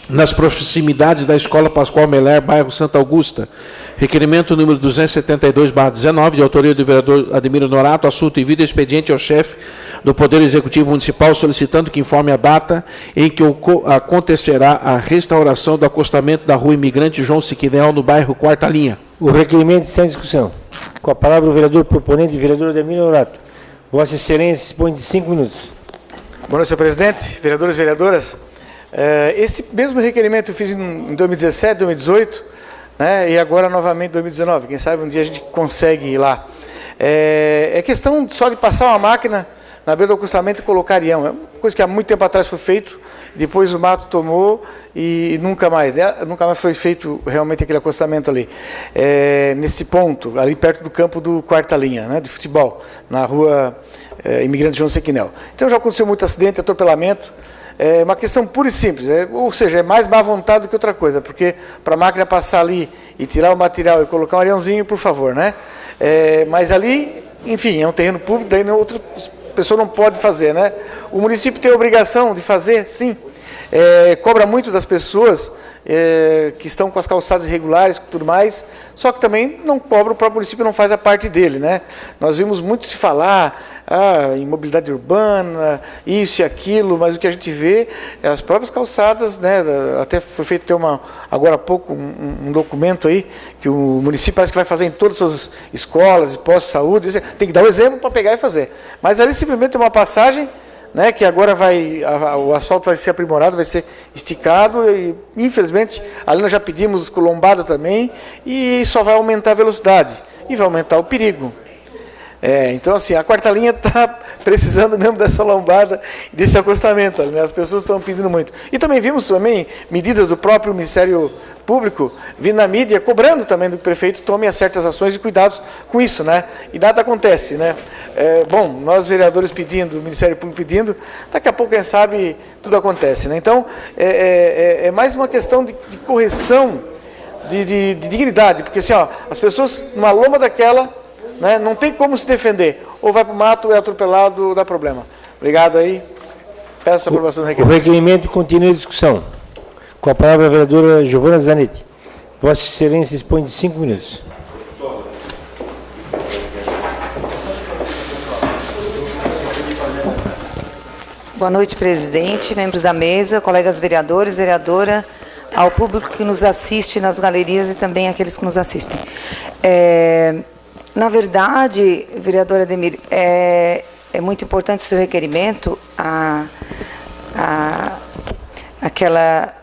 nas proximidades da Escola Pascoal Meller, bairro Santa Augusta. Requerimento número 272/19, de autoria do vereador Ademiro Norato, assunto envio de expediente ao chefe do Poder Executivo Municipal, solicitando que informe a data em que acontecerá a restauração do acostamento da rua Imigrante João Siquinel, no bairro Quarta Linha. O requerimento está em discussão. Com a palavra o vereador proponente, vereador Ademiro Norato. Vossa Excelência dispõe de 5 minutos. Boa noite, senhor presidente, vereadores e vereadoras. Esse mesmo requerimento eu fiz em 2017, 2018, né, e agora novamente em 2019. Quem sabe um dia a gente consegue ir lá. É questão só de passar uma máquina na beira do acostamento e colocar arião. É uma coisa que há muito tempo atrás foi feito, depois o mato tomou e nunca mais foi feito realmente aquele acostamento ali. Nesse ponto, ali perto do campo do Quarta Linha, né, de futebol, na rua Imigrante João Siquinel. Então já aconteceu muito acidente, atropelamento. É uma questão pura e simples, ou seja, é mais má vontade do que outra coisa, porque para a máquina passar ali e tirar o material e colocar um ariãozinho, por favor, né? Mas ali, enfim, é um terreno público, daí outra pessoa não pode fazer, né? O município tem a obrigação de fazer, sim, cobra muito das pessoas que estão com as calçadas irregulares e tudo mais, só que também não cobra, o próprio município não faz a parte dele, né? Nós vimos muito se falar em mobilidade urbana, isso e aquilo, mas o que a gente vê é as próprias calçadas, né? Até foi feito agora há pouco um documento aí, que o município parece que vai fazer em todas as suas escolas e postos de saúde, tem que dar o exemplo para pegar e fazer. Mas ali simplesmente é uma passagem, né, que agora o asfalto vai ser aprimorado, vai ser esticado e, infelizmente, ali nós já pedimos lombada também e só vai aumentar a velocidade e vai aumentar o perigo. Então, assim, a Quarta Linha está precisando mesmo dessa lombada e desse acostamento, né? As pessoas estão pedindo muito. E também vimos medidas do próprio Ministério Público vindo na mídia, cobrando também do prefeito tome certas ações e cuidados com isso, né? E nada acontece, né? Bom, nós vereadores pedindo, o Ministério Público pedindo, daqui a pouco, quem sabe, tudo acontece, né? Então, é mais uma questão de correção, de dignidade, porque assim, as pessoas, numa lomba daquela, né, não tem como se defender, ou vai para o mato, ou é atropelado, ou dá problema. Obrigado aí, peço a aprovação do requerimento. O requerimento continua em discussão. Com a palavra a vereadora Giovana Zanetti. Vossa Excelência dispõe de 5 minutos. Boa noite, presidente, membros da mesa, colegas vereadores, vereadora, ao público que nos assiste nas galerias e também aqueles que nos assistem. Na verdade, vereadora Ademir, é muito importante o seu requerimento. Aquela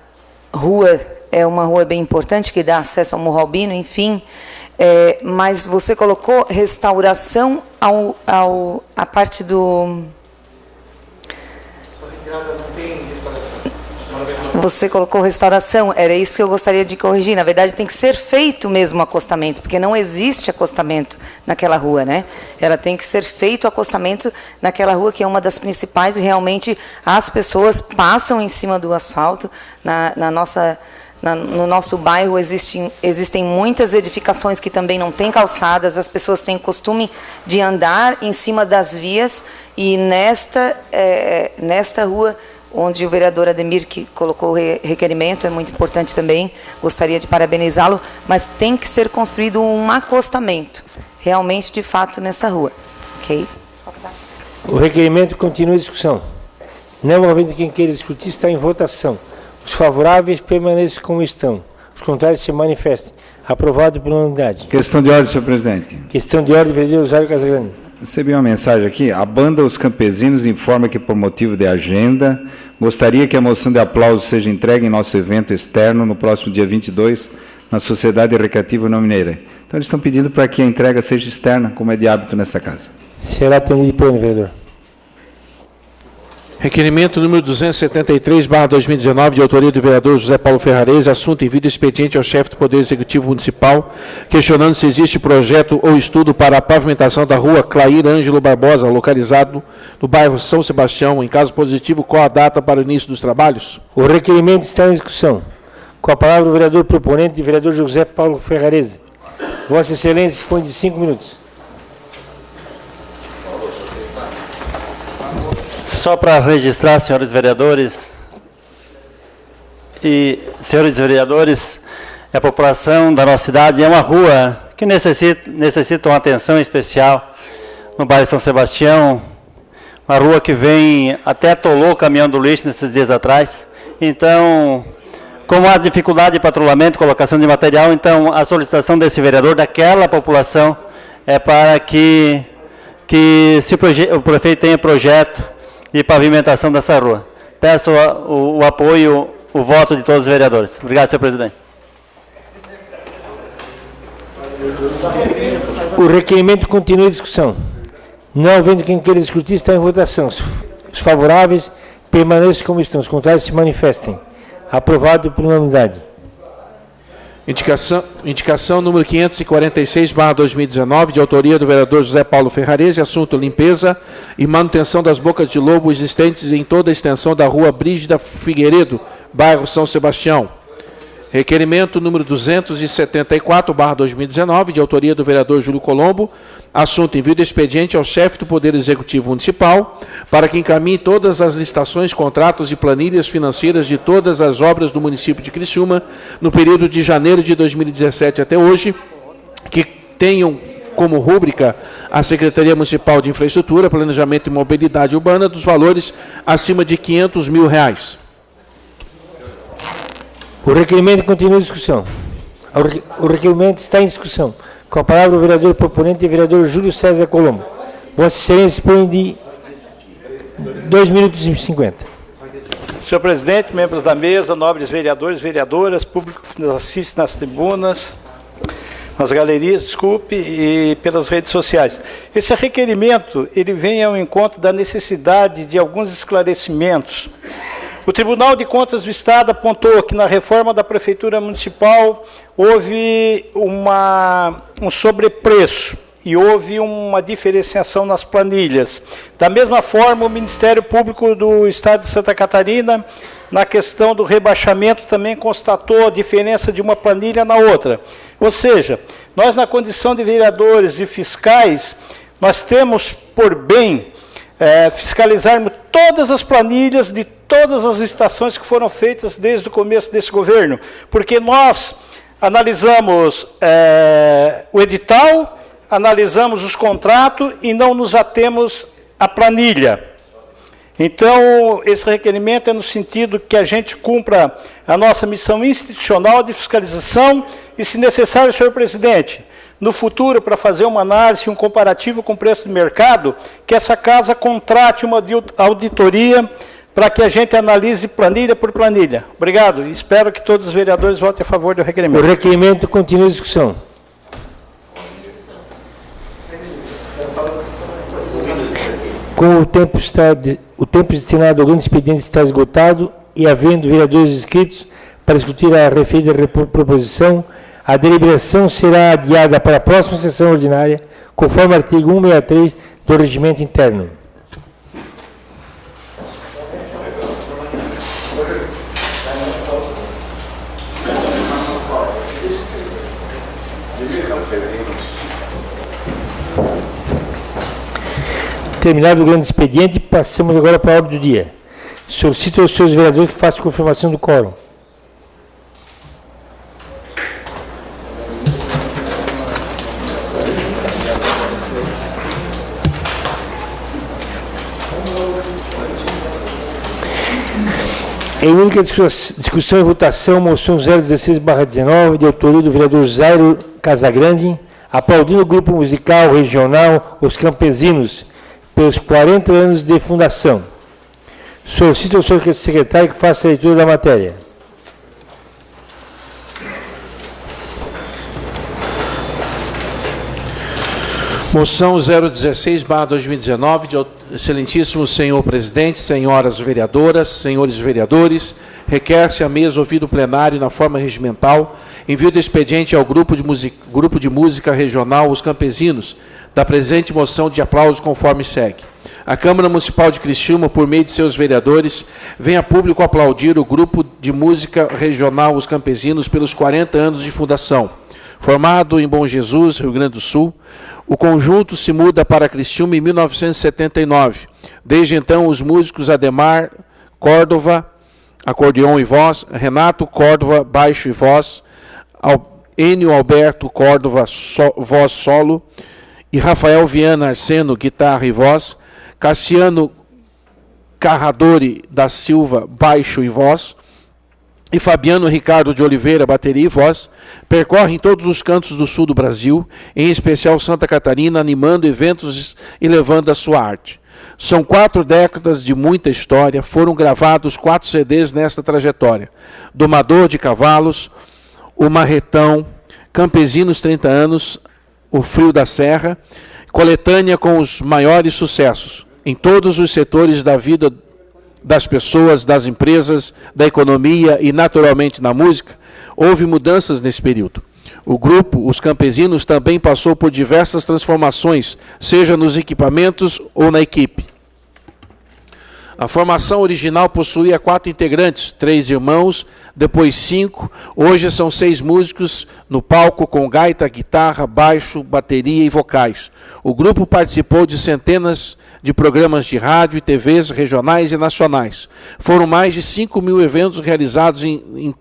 rua é uma rua bem importante que dá acesso ao Morro Albino, enfim, mas você colocou restauração à parte do... Você colocou restauração, era isso que eu gostaria de corrigir. Na verdade, tem que ser feito mesmo o acostamento, porque não existe acostamento naquela rua, né? Ela tem que ser feito o acostamento naquela rua, que é uma das principais, e realmente as pessoas passam em cima do asfalto. No nosso bairro existem muitas edificações que também não têm calçadas, as pessoas têm costume de andar em cima das vias, e nesta rua, onde o vereador Ademir que colocou o requerimento, é muito importante também, gostaria de parabenizá-lo, mas tem que ser construído um acostamento, realmente, de fato, nesta rua. Ok? O requerimento continua em discussão. Não havendo quem queira discutir, está em votação. Os favoráveis permaneçam como estão. Os contrários se manifestem. Aprovado por unanimidade. Questão de ordem, senhor presidente. Questão de ordem, vereador Osório Casagrande. Recebi uma mensagem aqui. A banda Os Campesinos informa que, por motivo de agenda, gostaria que a moção de aplauso seja entregue em nosso evento externo no próximo dia 22, na Sociedade Recreativa União Mineira. Então, eles estão pedindo para que a entrega seja externa, como é de hábito nessa casa. Será atendido por vereador. Requerimento número 273/2019, de autoria do vereador José Paulo Ferrarese, assunto enviado expediente ao chefe do Poder Executivo Municipal, questionando se existe projeto ou estudo para a pavimentação da rua Clair Ângelo Barbosa, localizado no bairro São Sebastião. Em caso positivo, qual a data para o início dos trabalhos? O requerimento está em discussão. Com a palavra o vereador proponente, vereador José Paulo Ferrarese. Vossa Excelência dispõe de 5 minutos. Só para registrar, senhores vereadores e senhores vereadores, a população da nossa cidade é uma rua que necessita uma atenção especial no bairro São Sebastião, uma rua que vem até atolou o caminhão do lixo nesses dias atrás. Então, como há dificuldade de patrulhamento, colocação de material, então a solicitação desse vereador, daquela população, é para que se o prefeito tenha projeto de pavimentação dessa rua. Peço o apoio, o voto de todos os vereadores. Obrigado, senhor presidente. O requerimento continua em discussão. Não havendo quem queira discutir, está em votação. Os favoráveis permaneçam como estão, os contrários se manifestem. Aprovado por unanimidade. Indicação número 546/2019, de autoria do vereador José Paulo Ferrarese, assunto limpeza e manutenção das bocas de lobo existentes em toda a extensão da rua Brígida Figueiredo, bairro São Sebastião. Requerimento número 274/2019, de autoria do vereador Júlio Colombo, assunto envio de expediente ao chefe do Poder Executivo Municipal para que encaminhe todas as licitações, contratos e planilhas financeiras de todas as obras do município de Criciúma no período de janeiro de 2017 até hoje, que tenham como rúbrica a Secretaria Municipal de Infraestrutura, Planejamento e Mobilidade Urbana, dos valores acima de R$500 mil. O requerimento continua em discussão. O requerimento está em discussão. Com a palavra o vereador proponente, o vereador Júlio César Colombo. Vossa Excelência dispõe de 2 minutos e 50. Senhor presidente, membros da mesa, nobres vereadores, vereadoras, público que nos assiste nas tribunas, nas galerias, desculpe, e pelas redes sociais. Esse requerimento, ele vem ao encontro da necessidade de alguns esclarecimentos. O Tribunal de Contas do Estado apontou que na reforma da Prefeitura Municipal houve um sobrepreço e houve uma diferenciação nas planilhas. Da mesma forma, o Ministério Público do Estado de Santa Catarina, na questão do rebaixamento, também constatou a diferença de uma planilha na outra. Ou seja, nós na condição de vereadores e fiscais, nós temos por bem fiscalizarmos todas as planilhas de todas as licitações que foram feitas desde o começo desse governo, porque nós analisamos o edital, analisamos os contratos e não nos atemos à planilha. Então, esse requerimento é no sentido que a gente cumpra a nossa missão institucional de fiscalização e, se necessário, senhor presidente, no futuro, para fazer uma análise, um comparativo com o preço do mercado, que essa casa contrate uma auditoria para que a gente analise planilha por planilha. Obrigado. Espero que todos os vereadores votem a favor do requerimento. O requerimento continua em discussão. Como o tempo destinado ao grande expediente está esgotado e havendo vereadores inscritos para discutir a referida proposição, a deliberação será adiada para a próxima sessão ordinária, conforme o artigo 163 do Regimento Interno. Terminado o grande expediente, passamos agora para a ordem do dia. Solicito aos senhores vereadores que façam confirmação do quórum. Em única discussão e votação, moção 016/19, de autoria do vereador Jairo Casagrande, aplaudindo o grupo musical regional Os Campesinos, pelos 40 anos de fundação. Solicito ao senhor secretário que faça a leitura da matéria. Moção 016/2019, de excelentíssimo senhor presidente, senhoras vereadoras, senhores vereadores, requer-se à mesa ouvido o plenário na forma regimental, envio do expediente ao grupo de música regional Os Campesinos, da presente moção de aplauso conforme segue. A Câmara Municipal de Criciúma, por meio de seus vereadores, vem a público aplaudir o grupo de música regional Os Campesinos pelos 40 anos de fundação. Formado em Bom Jesus, Rio Grande do Sul, o conjunto se muda para Criciúma em 1979. Desde então, os músicos Ademar Córdova, acordeon e voz, Renato Córdova, baixo e voz, Enio Alberto Córdova, voz solo, e Rafael Viana Arseno, guitarra e voz, Cassiano Carradori da Silva, baixo e voz, e Fabiano Ricardo de Oliveira, bateria e voz, percorrem todos os cantos do sul do Brasil, em especial Santa Catarina, animando eventos e levando a sua arte. São 4 décadas de muita história, foram gravados 4 CDs nesta trajetória. Domador de Cavalos, O Marretão, Campesinos 30 anos, O Frio da Serra, coletânea com os maiores sucessos, em todos os setores da vida das pessoas, das empresas, da economia e, naturalmente, na música, houve mudanças nesse período. O grupo, Os Campesinos, também passou por diversas transformações, seja nos equipamentos ou na equipe. A formação original possuía 4 integrantes, 3 irmãos, depois 5, hoje são 6 músicos no palco com gaita, guitarra, baixo, bateria e vocais. O grupo participou de centenas de programas de rádio e TVs regionais e nacionais. Foram mais de 5.000 eventos realizados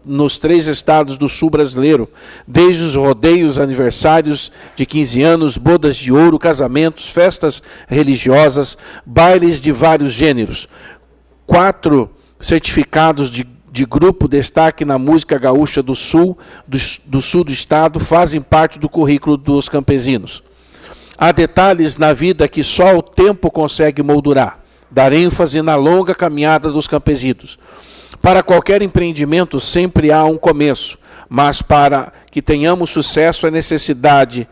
nos 3 estados do sul brasileiro, desde os rodeios, aniversários de 15 anos, bodas de ouro, casamentos, festas religiosas, bailes de vários gêneros. 4 certificados de grupo destaque na música gaúcha do sul do estado fazem parte do currículo dos campesinos. Há detalhes na vida que só o tempo consegue moldurar, dar ênfase na longa caminhada dos campesinos. Para qualquer empreendimento sempre há um começo, mas para que tenhamos sucesso é necessária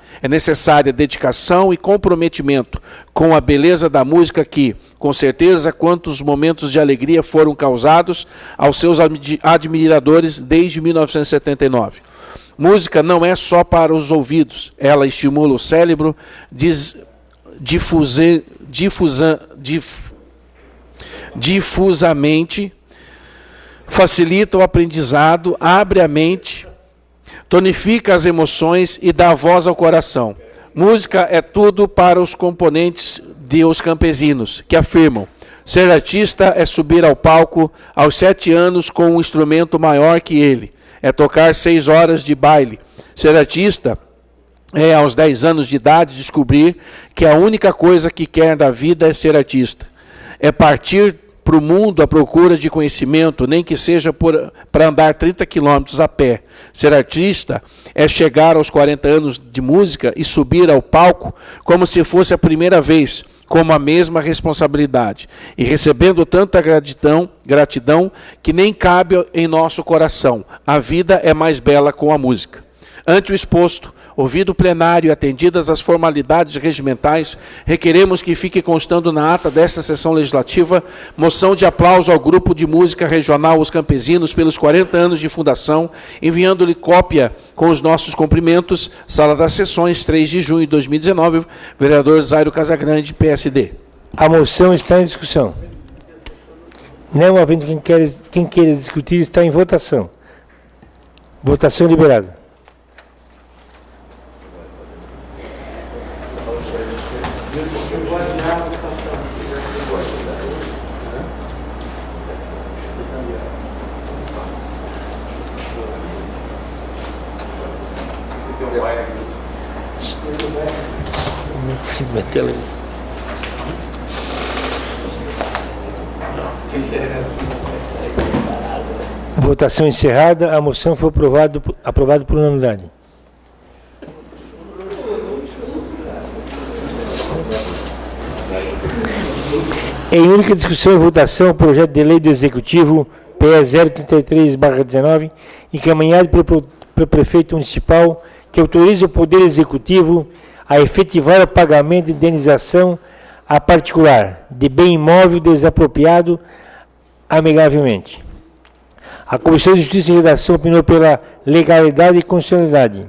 dedicação e comprometimento com a beleza da música que, com certeza, quantos momentos de alegria foram causados aos seus admiradores desde 1979. Música não é só para os ouvidos, ela estimula o cérebro, difusamente, facilita o aprendizado, abre a mente, tonifica as emoções e dá voz ao coração. Música é tudo para os componentes de Os Campesinos, que afirmam: ser artista é subir ao palco aos 7 anos com um instrumento maior que ele. É tocar 6 horas de baile. Ser artista é, aos 10 anos de idade, descobrir que a única coisa que quer da vida é ser artista. É partir para o mundo à procura de conhecimento, nem que seja para andar 30 quilômetros a pé. Ser artista é chegar aos 40 anos de música e subir ao palco como se fosse a primeira vez, com a mesma responsabilidade, e recebendo tanta gratidão que nem cabe em nosso coração. A vida é mais bela com a música. Ante o exposto, ouvido o plenário e atendidas as formalidades regimentais, requeremos que fique constando na ata desta sessão legislativa moção de aplauso ao grupo de música regional Os Campesinos pelos 40 anos de fundação, enviando-lhe cópia com os nossos cumprimentos, Sala das Sessões, 3 de junho de 2019, vereador Zairo Casagrande, PSD. A moção está em discussão. Não havendo quem queira discutir, está em votação. Votação liberada. Votação encerrada. A moção foi aprovada por unanimidade. Em única discussão e votação, o projeto de lei do Executivo PE 033/19, encaminhado pelo prefeito municipal, que autoriza o Poder Executivo a efetivar o pagamento de indenização a particular de bem imóvel desapropriado amigavelmente. A Comissão de Justiça e Redação opinou pela legalidade e constitucionalidade,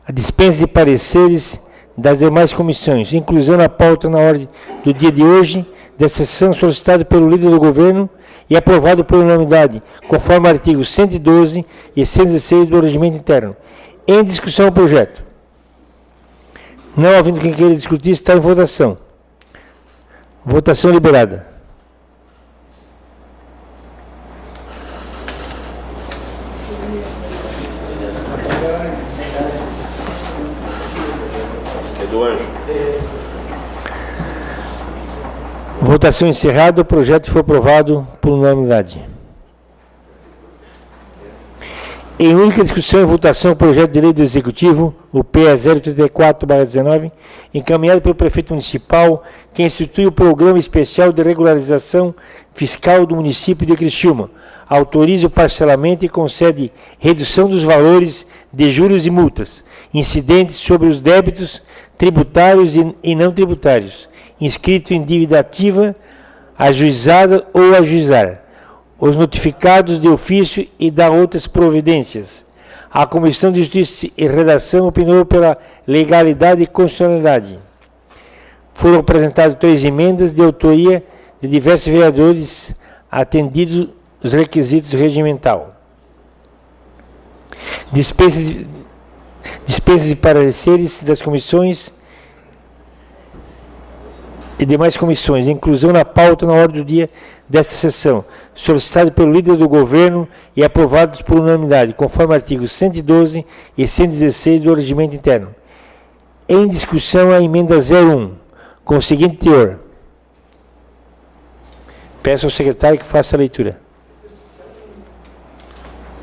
a dispensa de pareceres das demais comissões, inclusão na pauta na ordem do dia de hoje, da sessão solicitada pelo líder do governo e aprovado por unanimidade, conforme artigos 112 e 116 do Regimento Interno. Em discussão o projeto. Não havendo quem queira discutir, está em votação. Votação liberada. Votação encerrada, o projeto foi aprovado por unanimidade. Em única discussão e votação, o projeto de lei do Executivo, o PE 034/19, encaminhado pelo prefeito municipal, que institui o Programa Especial de Regularização Fiscal do município de Criciúma, autoriza o parcelamento e concede redução dos valores de juros e multas incidentes sobre os débitos tributários e não tributários, inscritos em dívida ativa, ajuizada ou ajuizar, os notificados de ofício e dá outras providências. A Comissão de Justiça e Redação opinou pela legalidade e constitucionalidade. Foram apresentadas 3 emendas de autoria de diversos vereadores, atendidos os requisitos regimental. Dispensas de pareceres das comissões e demais comissões, inclusão na pauta na ordem do dia desta sessão, solicitado pelo líder do governo e aprovados por unanimidade, conforme artigos 112 e 116 do Regimento Interno. Em discussão a emenda 01, com o seguinte teor. Peço ao secretário que faça a leitura.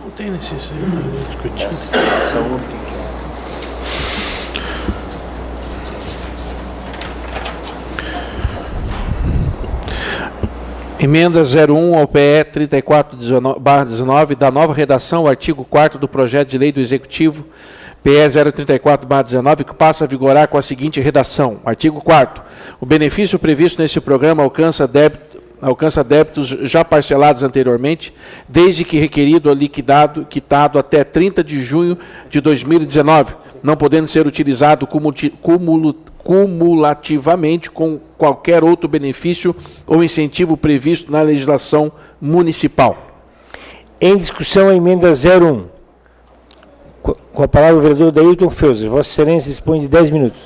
Não tem necessidade de discutir. Emenda 01 ao PE 34/19, da nova redação, o artigo 4º do projeto de lei do Executivo, PE 034/19, que passa a vigorar com a seguinte redação. Artigo 4º. O benefício previsto nesse programa alcança débitos já parcelados anteriormente, desde que requerido ou quitado até 30 de junho de 2019, não podendo ser utilizado cumulativamente com qualquer outro benefício ou incentivo previsto na legislação municipal. Em discussão a emenda 01. Com a palavra o vereador Dailton Feuser. Vossa Excelência dispõe de 10 minutos.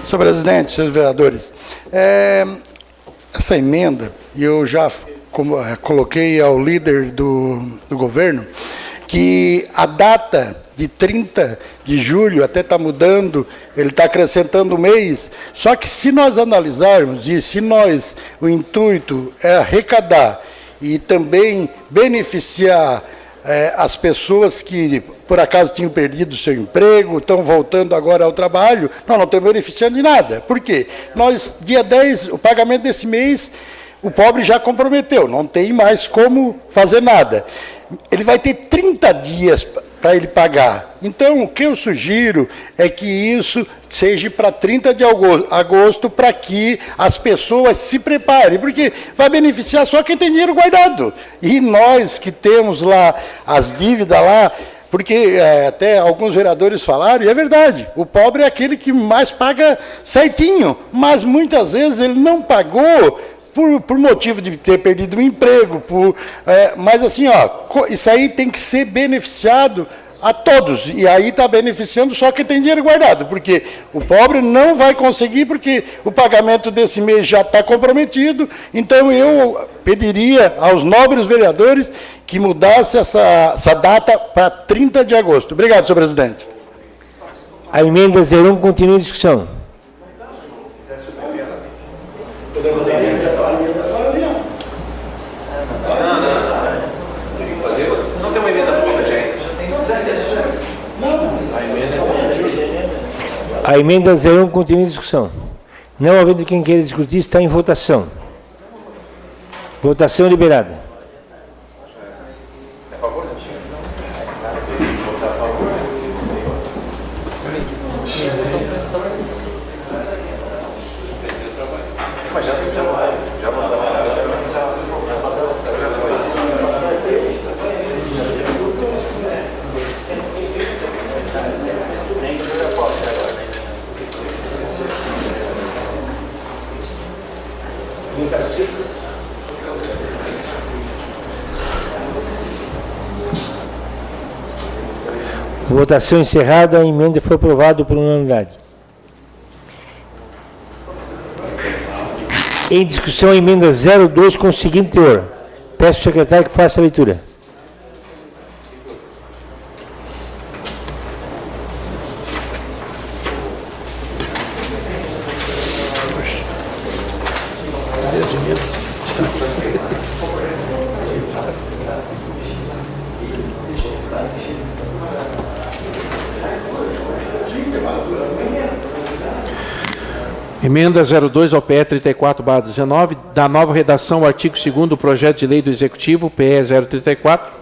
Senhor presidente, senhores vereadores, essa emenda, eu já coloquei ao líder do governo, que a data de 30 de julho até está mudando, ele está acrescentando um mês, só que se nós analisarmos e se o intuito é arrecadar e também beneficiar as pessoas que por acaso tinham perdido o seu emprego, estão voltando agora ao trabalho, nós não estamos beneficiando de nada. Por quê? Nós, dia 10, o pagamento desse mês, o pobre já comprometeu, não tem mais como fazer nada. Ele vai ter 30 dias para ele pagar. Então, o que eu sugiro é que isso seja para 30 de agosto, para que as pessoas se preparem, porque vai beneficiar só quem tem dinheiro guardado. E nós que temos lá as dívidas lá, porque até alguns vereadores falaram, e é verdade, o pobre é aquele que mais paga certinho, mas muitas vezes ele não pagou por motivo de ter perdido o emprego, mas assim, isso aí tem que ser beneficiado a todos, e aí está beneficiando só quem tem dinheiro guardado, porque o pobre não vai conseguir, porque o pagamento desse mês já está comprometido. Então eu pediria aos nobres vereadores que mudasse essa data para 30 de agosto. Obrigado, senhor presidente. A emenda 01 continua em discussão. Não tem uma emenda pública, gente. A emenda 01 continua em discussão. Não havendo quem queira discutir, está em votação. Votação liberada. Votação encerrada, a emenda foi aprovada por unanimidade. Em discussão, a emenda 02 com o seguinte teor. Peço ao secretário que faça a leitura. Emenda 02 ao PE 34/19, da nova redação ao artigo 2º do projeto de lei do Executivo, PE 034.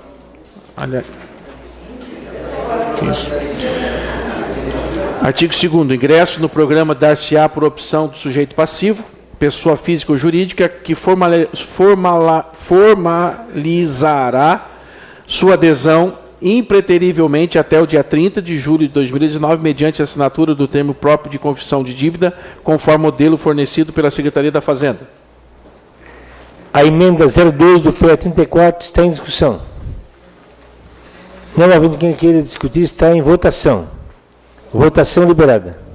Olha. Isso. Artigo 2º, ingresso no programa dar-se-á por opção do sujeito passivo, pessoa física ou jurídica, que formalizará sua adesão impreterivelmente até o dia 30 de julho de 2019, mediante assinatura do termo próprio de confissão de dívida, conforme modelo fornecido pela Secretaria da Fazenda. A emenda 02 do PE 34 está em discussão. Não havendo quem queira discutir, está em votação. Votação liberada.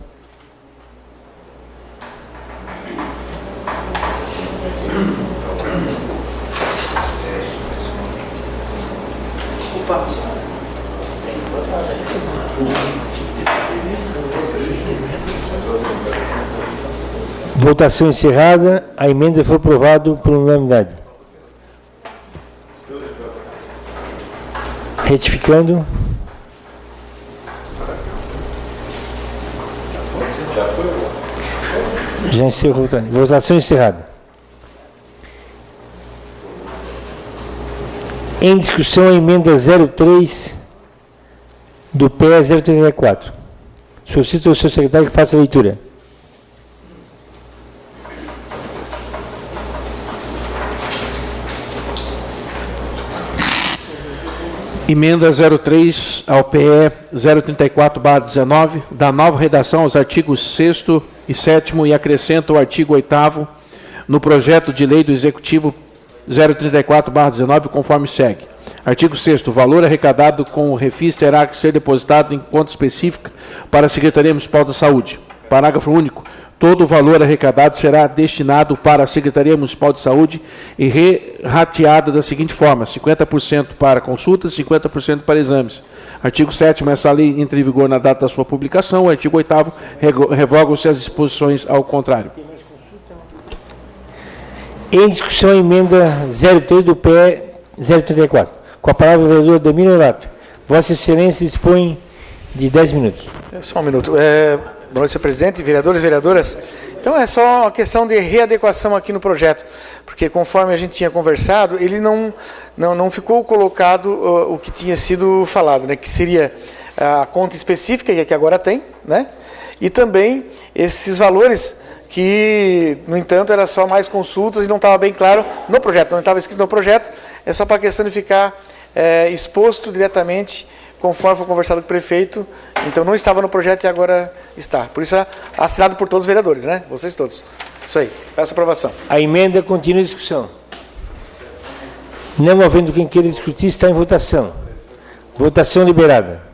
Votação encerrada, a emenda foi aprovada por unanimidade. Retificando. Já encerrou. Votação encerrada. Em discussão, a emenda 03 do PE 034. Solicito ao seu secretário que faça a leitura. Emenda 03 ao PE 034/19, da nova redação aos artigos 6º e 7º e acrescenta o artigo 8º no projeto de lei do Executivo 034/19, conforme segue. Artigo 6º. O valor arrecadado com o refis terá que ser depositado em conta específica para a Secretaria Municipal da Saúde. Parágrafo único. Todo o valor arrecadado será destinado para a Secretaria Municipal de Saúde e rateada da seguinte forma: 50% para consultas, 50% para exames. Artigo 7º. Essa lei entra em vigor na data da sua publicação. Artigo 8º. Revogam-se as disposições ao contrário. Em discussão, a emenda 03 do PE 034. Com a palavra o vereador Ademir Olato. Vossa Excelência dispõe de 10 minutos. Só um minuto. Boa noite, senhor presidente, vereadores e vereadoras. Então, é só uma questão de readequação aqui no projeto, porque conforme a gente tinha conversado, ele não ficou colocado o que tinha sido falado, né, que seria a conta específica, que agora tem, né, e também esses valores que, no entanto, era só mais consultas e não estava bem claro no projeto, não estava escrito no projeto, é só para a questão de ficar exposto diretamente, conforme foi conversado com o prefeito. Então não estava no projeto e agora está. Por isso, assinado por todos os vereadores, né? Vocês todos. Isso aí. Peço aprovação. A emenda continua em discussão. Não havendo quem queira discutir, está em votação. Votação liberada.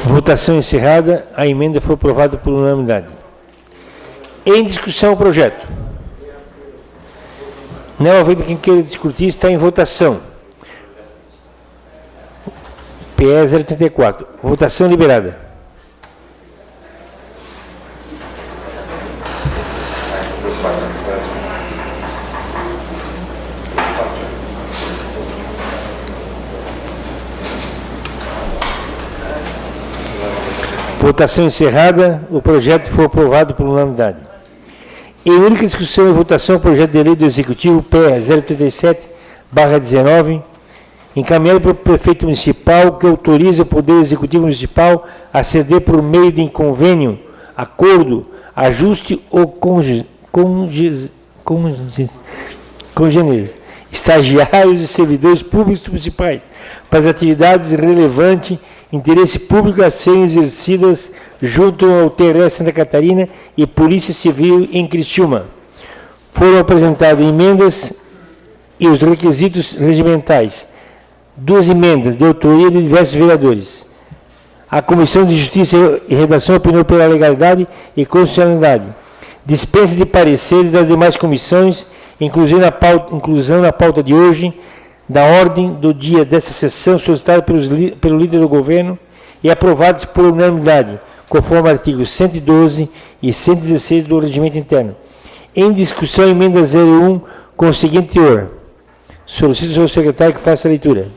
Votação encerrada, a emenda foi aprovada por unanimidade. Em discussão o projeto. Não havendo quem queira discutir, está em votação. PE 034. Votação liberada. Votação encerrada. O projeto foi aprovado por unanimidade. Em única discussão e votação, o projeto de lei do Executivo PE 037/19, encaminhado pelo prefeito municipal, que autoriza o Poder Executivo Municipal a ceder por meio de convênio, acordo, ajuste ou congêneres, estagiários e servidores públicos municipais para as atividades relevantes interesse público a serem exercidas junto ao TRE Santa Catarina e Polícia Civil em Criciúma. Foram apresentadas emendas e os requisitos regimentais. 2 emendas de autoria de diversos vereadores. A Comissão de Justiça e Redação opinou pela legalidade e constitucionalidade. Dispensa de pareceres das demais comissões, inclusão na pauta de hoje, da ordem do dia desta sessão solicitada pelo líder do governo e aprovados por unanimidade, conforme artigos 112 e 116 do Regimento Interno. Em discussão, emenda 01 com o seguinte teor. Solicito ao senhor secretário que faça a leitura.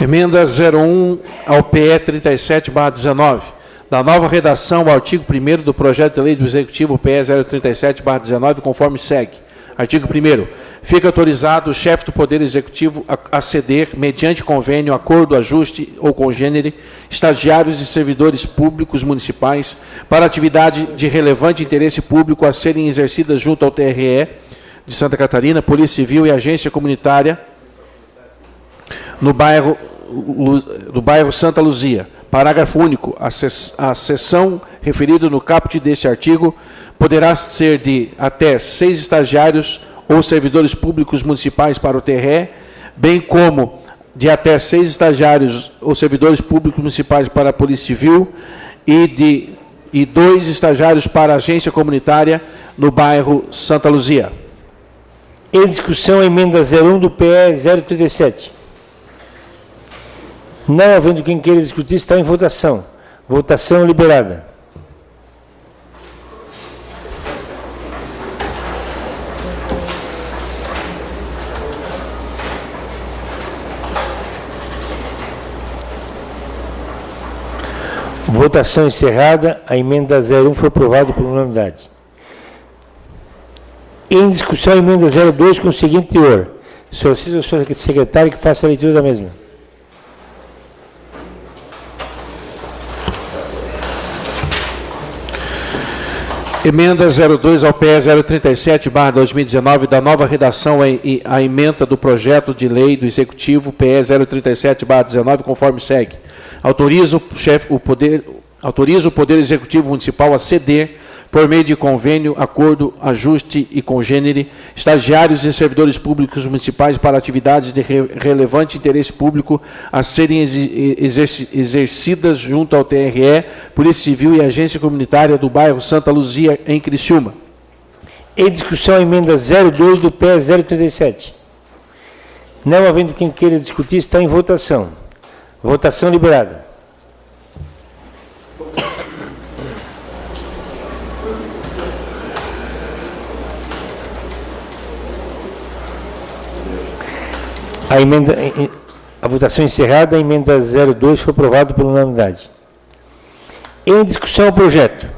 Emenda 01 ao PE 37/19. Da nova redação ao artigo 1º do projeto de lei do Executivo PE 037/19, conforme segue. Artigo 1º. Fica autorizado o chefe do Poder Executivo a ceder, mediante convênio, acordo, ajuste ou congênere, estagiários e servidores públicos municipais para atividade de relevante interesse público a serem exercidas junto ao TRE de Santa Catarina, Polícia Civil e Agência Comunitária no bairro Santa Luzia. Parágrafo único. A seção referida no caput deste artigo poderá ser de até 6 estagiários ou servidores públicos municipais para o TRE, bem como de até 6 estagiários ou servidores públicos municipais para a Polícia Civil e 2 estagiários para a Agência Comunitária no bairro Santa Luzia. Em discussão, a emenda 01 do PE 037. Não havendo quem queira discutir, está em votação. Votação liberada. Votação encerrada. A emenda 01 foi aprovada por unanimidade. Em discussão, a emenda 02 com o seguinte teor. Solicito ao senhor secretário que faça a leitura da mesma. Emenda 02 ao PE 037/2019, da nova redação e a emenda do projeto de lei do Executivo PE 037/19, conforme segue. Autoriza o Poder Executivo Municipal a ceder, por meio de convênio, acordo, ajuste e congênere, estagiários e servidores públicos municipais para atividades de relevante interesse público a serem exercidas junto ao TRE, Polícia Civil e Agência Comunitária do bairro Santa Luzia, em Criciúma. Em discussão, a emenda 02 do PE 037. Não havendo quem queira discutir, está em votação. Votação liberada. A votação encerrada, a emenda 02 foi aprovada por unanimidade. Em discussão o projeto.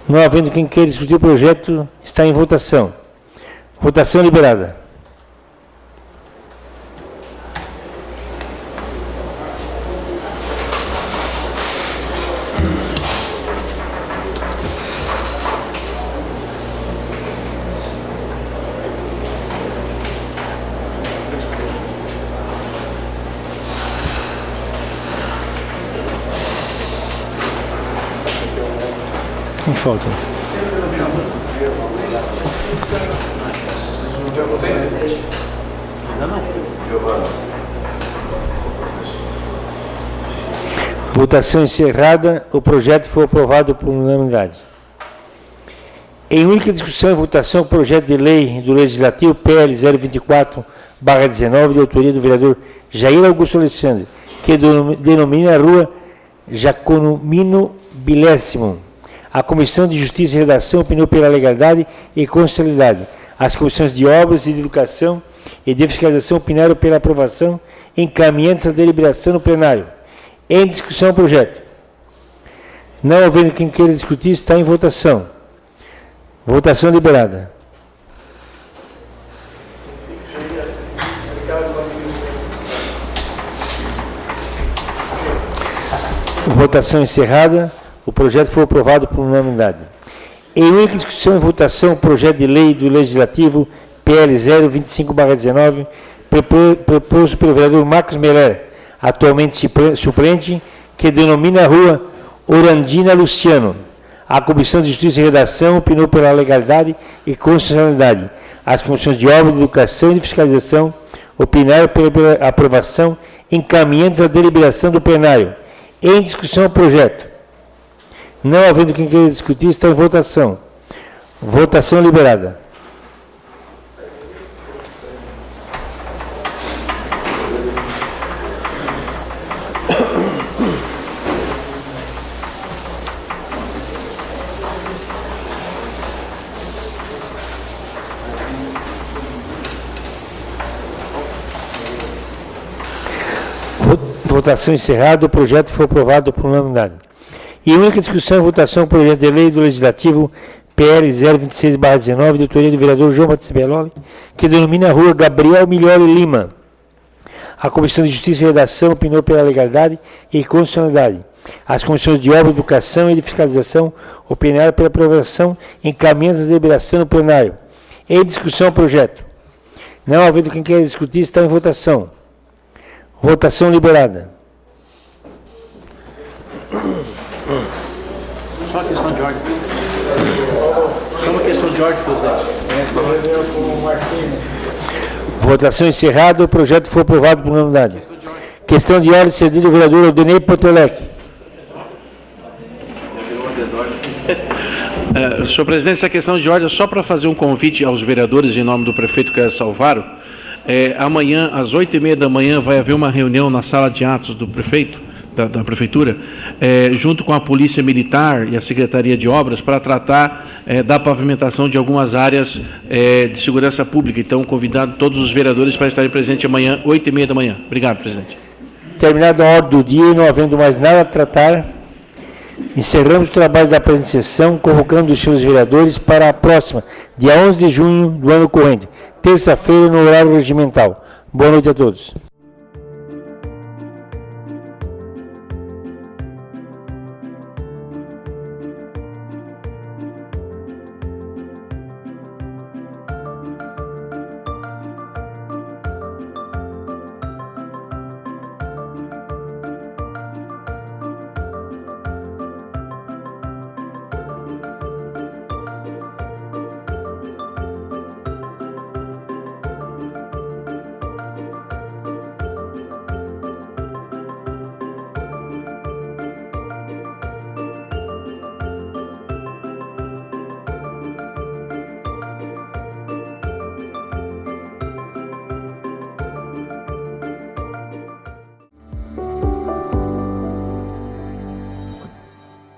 Não havendo quem queira discutir o projeto, está em votação. Votação liberada. Não falta. Votação encerrada. O projeto foi aprovado por unanimidade. Em única discussão e votação, o projeto de lei do Legislativo PL 024/19, de autoria do vereador Jair Augusto Alexandre, que denomina a rua Jaconomino Bilésimo. A Comissão de Justiça e Redação opinou pela legalidade e constitucionalidade. As comissões de Obras e de Educação e de Fiscalização opinaram pela aprovação, encaminhando-se à deliberação no plenário. Em discussão o projeto. Não havendo quem queira discutir, está em votação. Votação liberada. Votação encerrada. O projeto foi aprovado por unanimidade. Em única discussão e votação, o projeto de lei do Legislativo PL 025/19, proposto pelo vereador Marcos Meller, atualmente suplente, que denomina a rua Orandina Luciano. A Comissão de Justiça e Redação opinou pela legalidade e constitucionalidade. As comissões de Obras, de Educação e de Fiscalização opinaram pela aprovação, encaminhando-se à deliberação do plenário. Em discussão o projeto. Não havendo quem queira discutir, está em votação. Votação liberada. Votação encerrada. O projeto foi aprovado por unanimidade. E única discussão e votação do projeto de lei do Legislativo PL 026/19, de autoria do vereador João Batista Belloli, que denomina a rua Gabriel Milioli Lima. A Comissão de Justiça e Redação opinou pela legalidade e constitucionalidade. As comissões de Obras, Educação e de Fiscalização opinaram pela aprovação, encaminhando a deliberação no plenário. Em discussão o projeto. Não havendo quem queira discutir, está em votação. Votação liberada. Só uma questão de ordem. Só uma questão de ordem, presidente. Votação encerrada. O projeto foi aprovado por unanimidade. Questão de ordem, cedido ao vereador Odinei Potelec. Senhor presidente, essa questão de ordem é só para fazer um convite aos vereadores em nome do prefeito César Salvaro. Amanhã, às 8h30 da manhã, vai haver uma reunião na sala de atos do prefeito, da prefeitura, junto com a Polícia Militar e a Secretaria de Obras, para tratar da pavimentação de algumas áreas de segurança pública. Então, convidado todos os vereadores para estarem presentes amanhã, 8h30 da manhã. Obrigado, presidente. Terminada a ordem do dia e não havendo mais nada a tratar, encerramos o trabalho da presente sessão, convocando os senhores vereadores para a próxima, dia 11 de junho do ano corrente, terça-feira, no horário regimental. Boa noite a todos.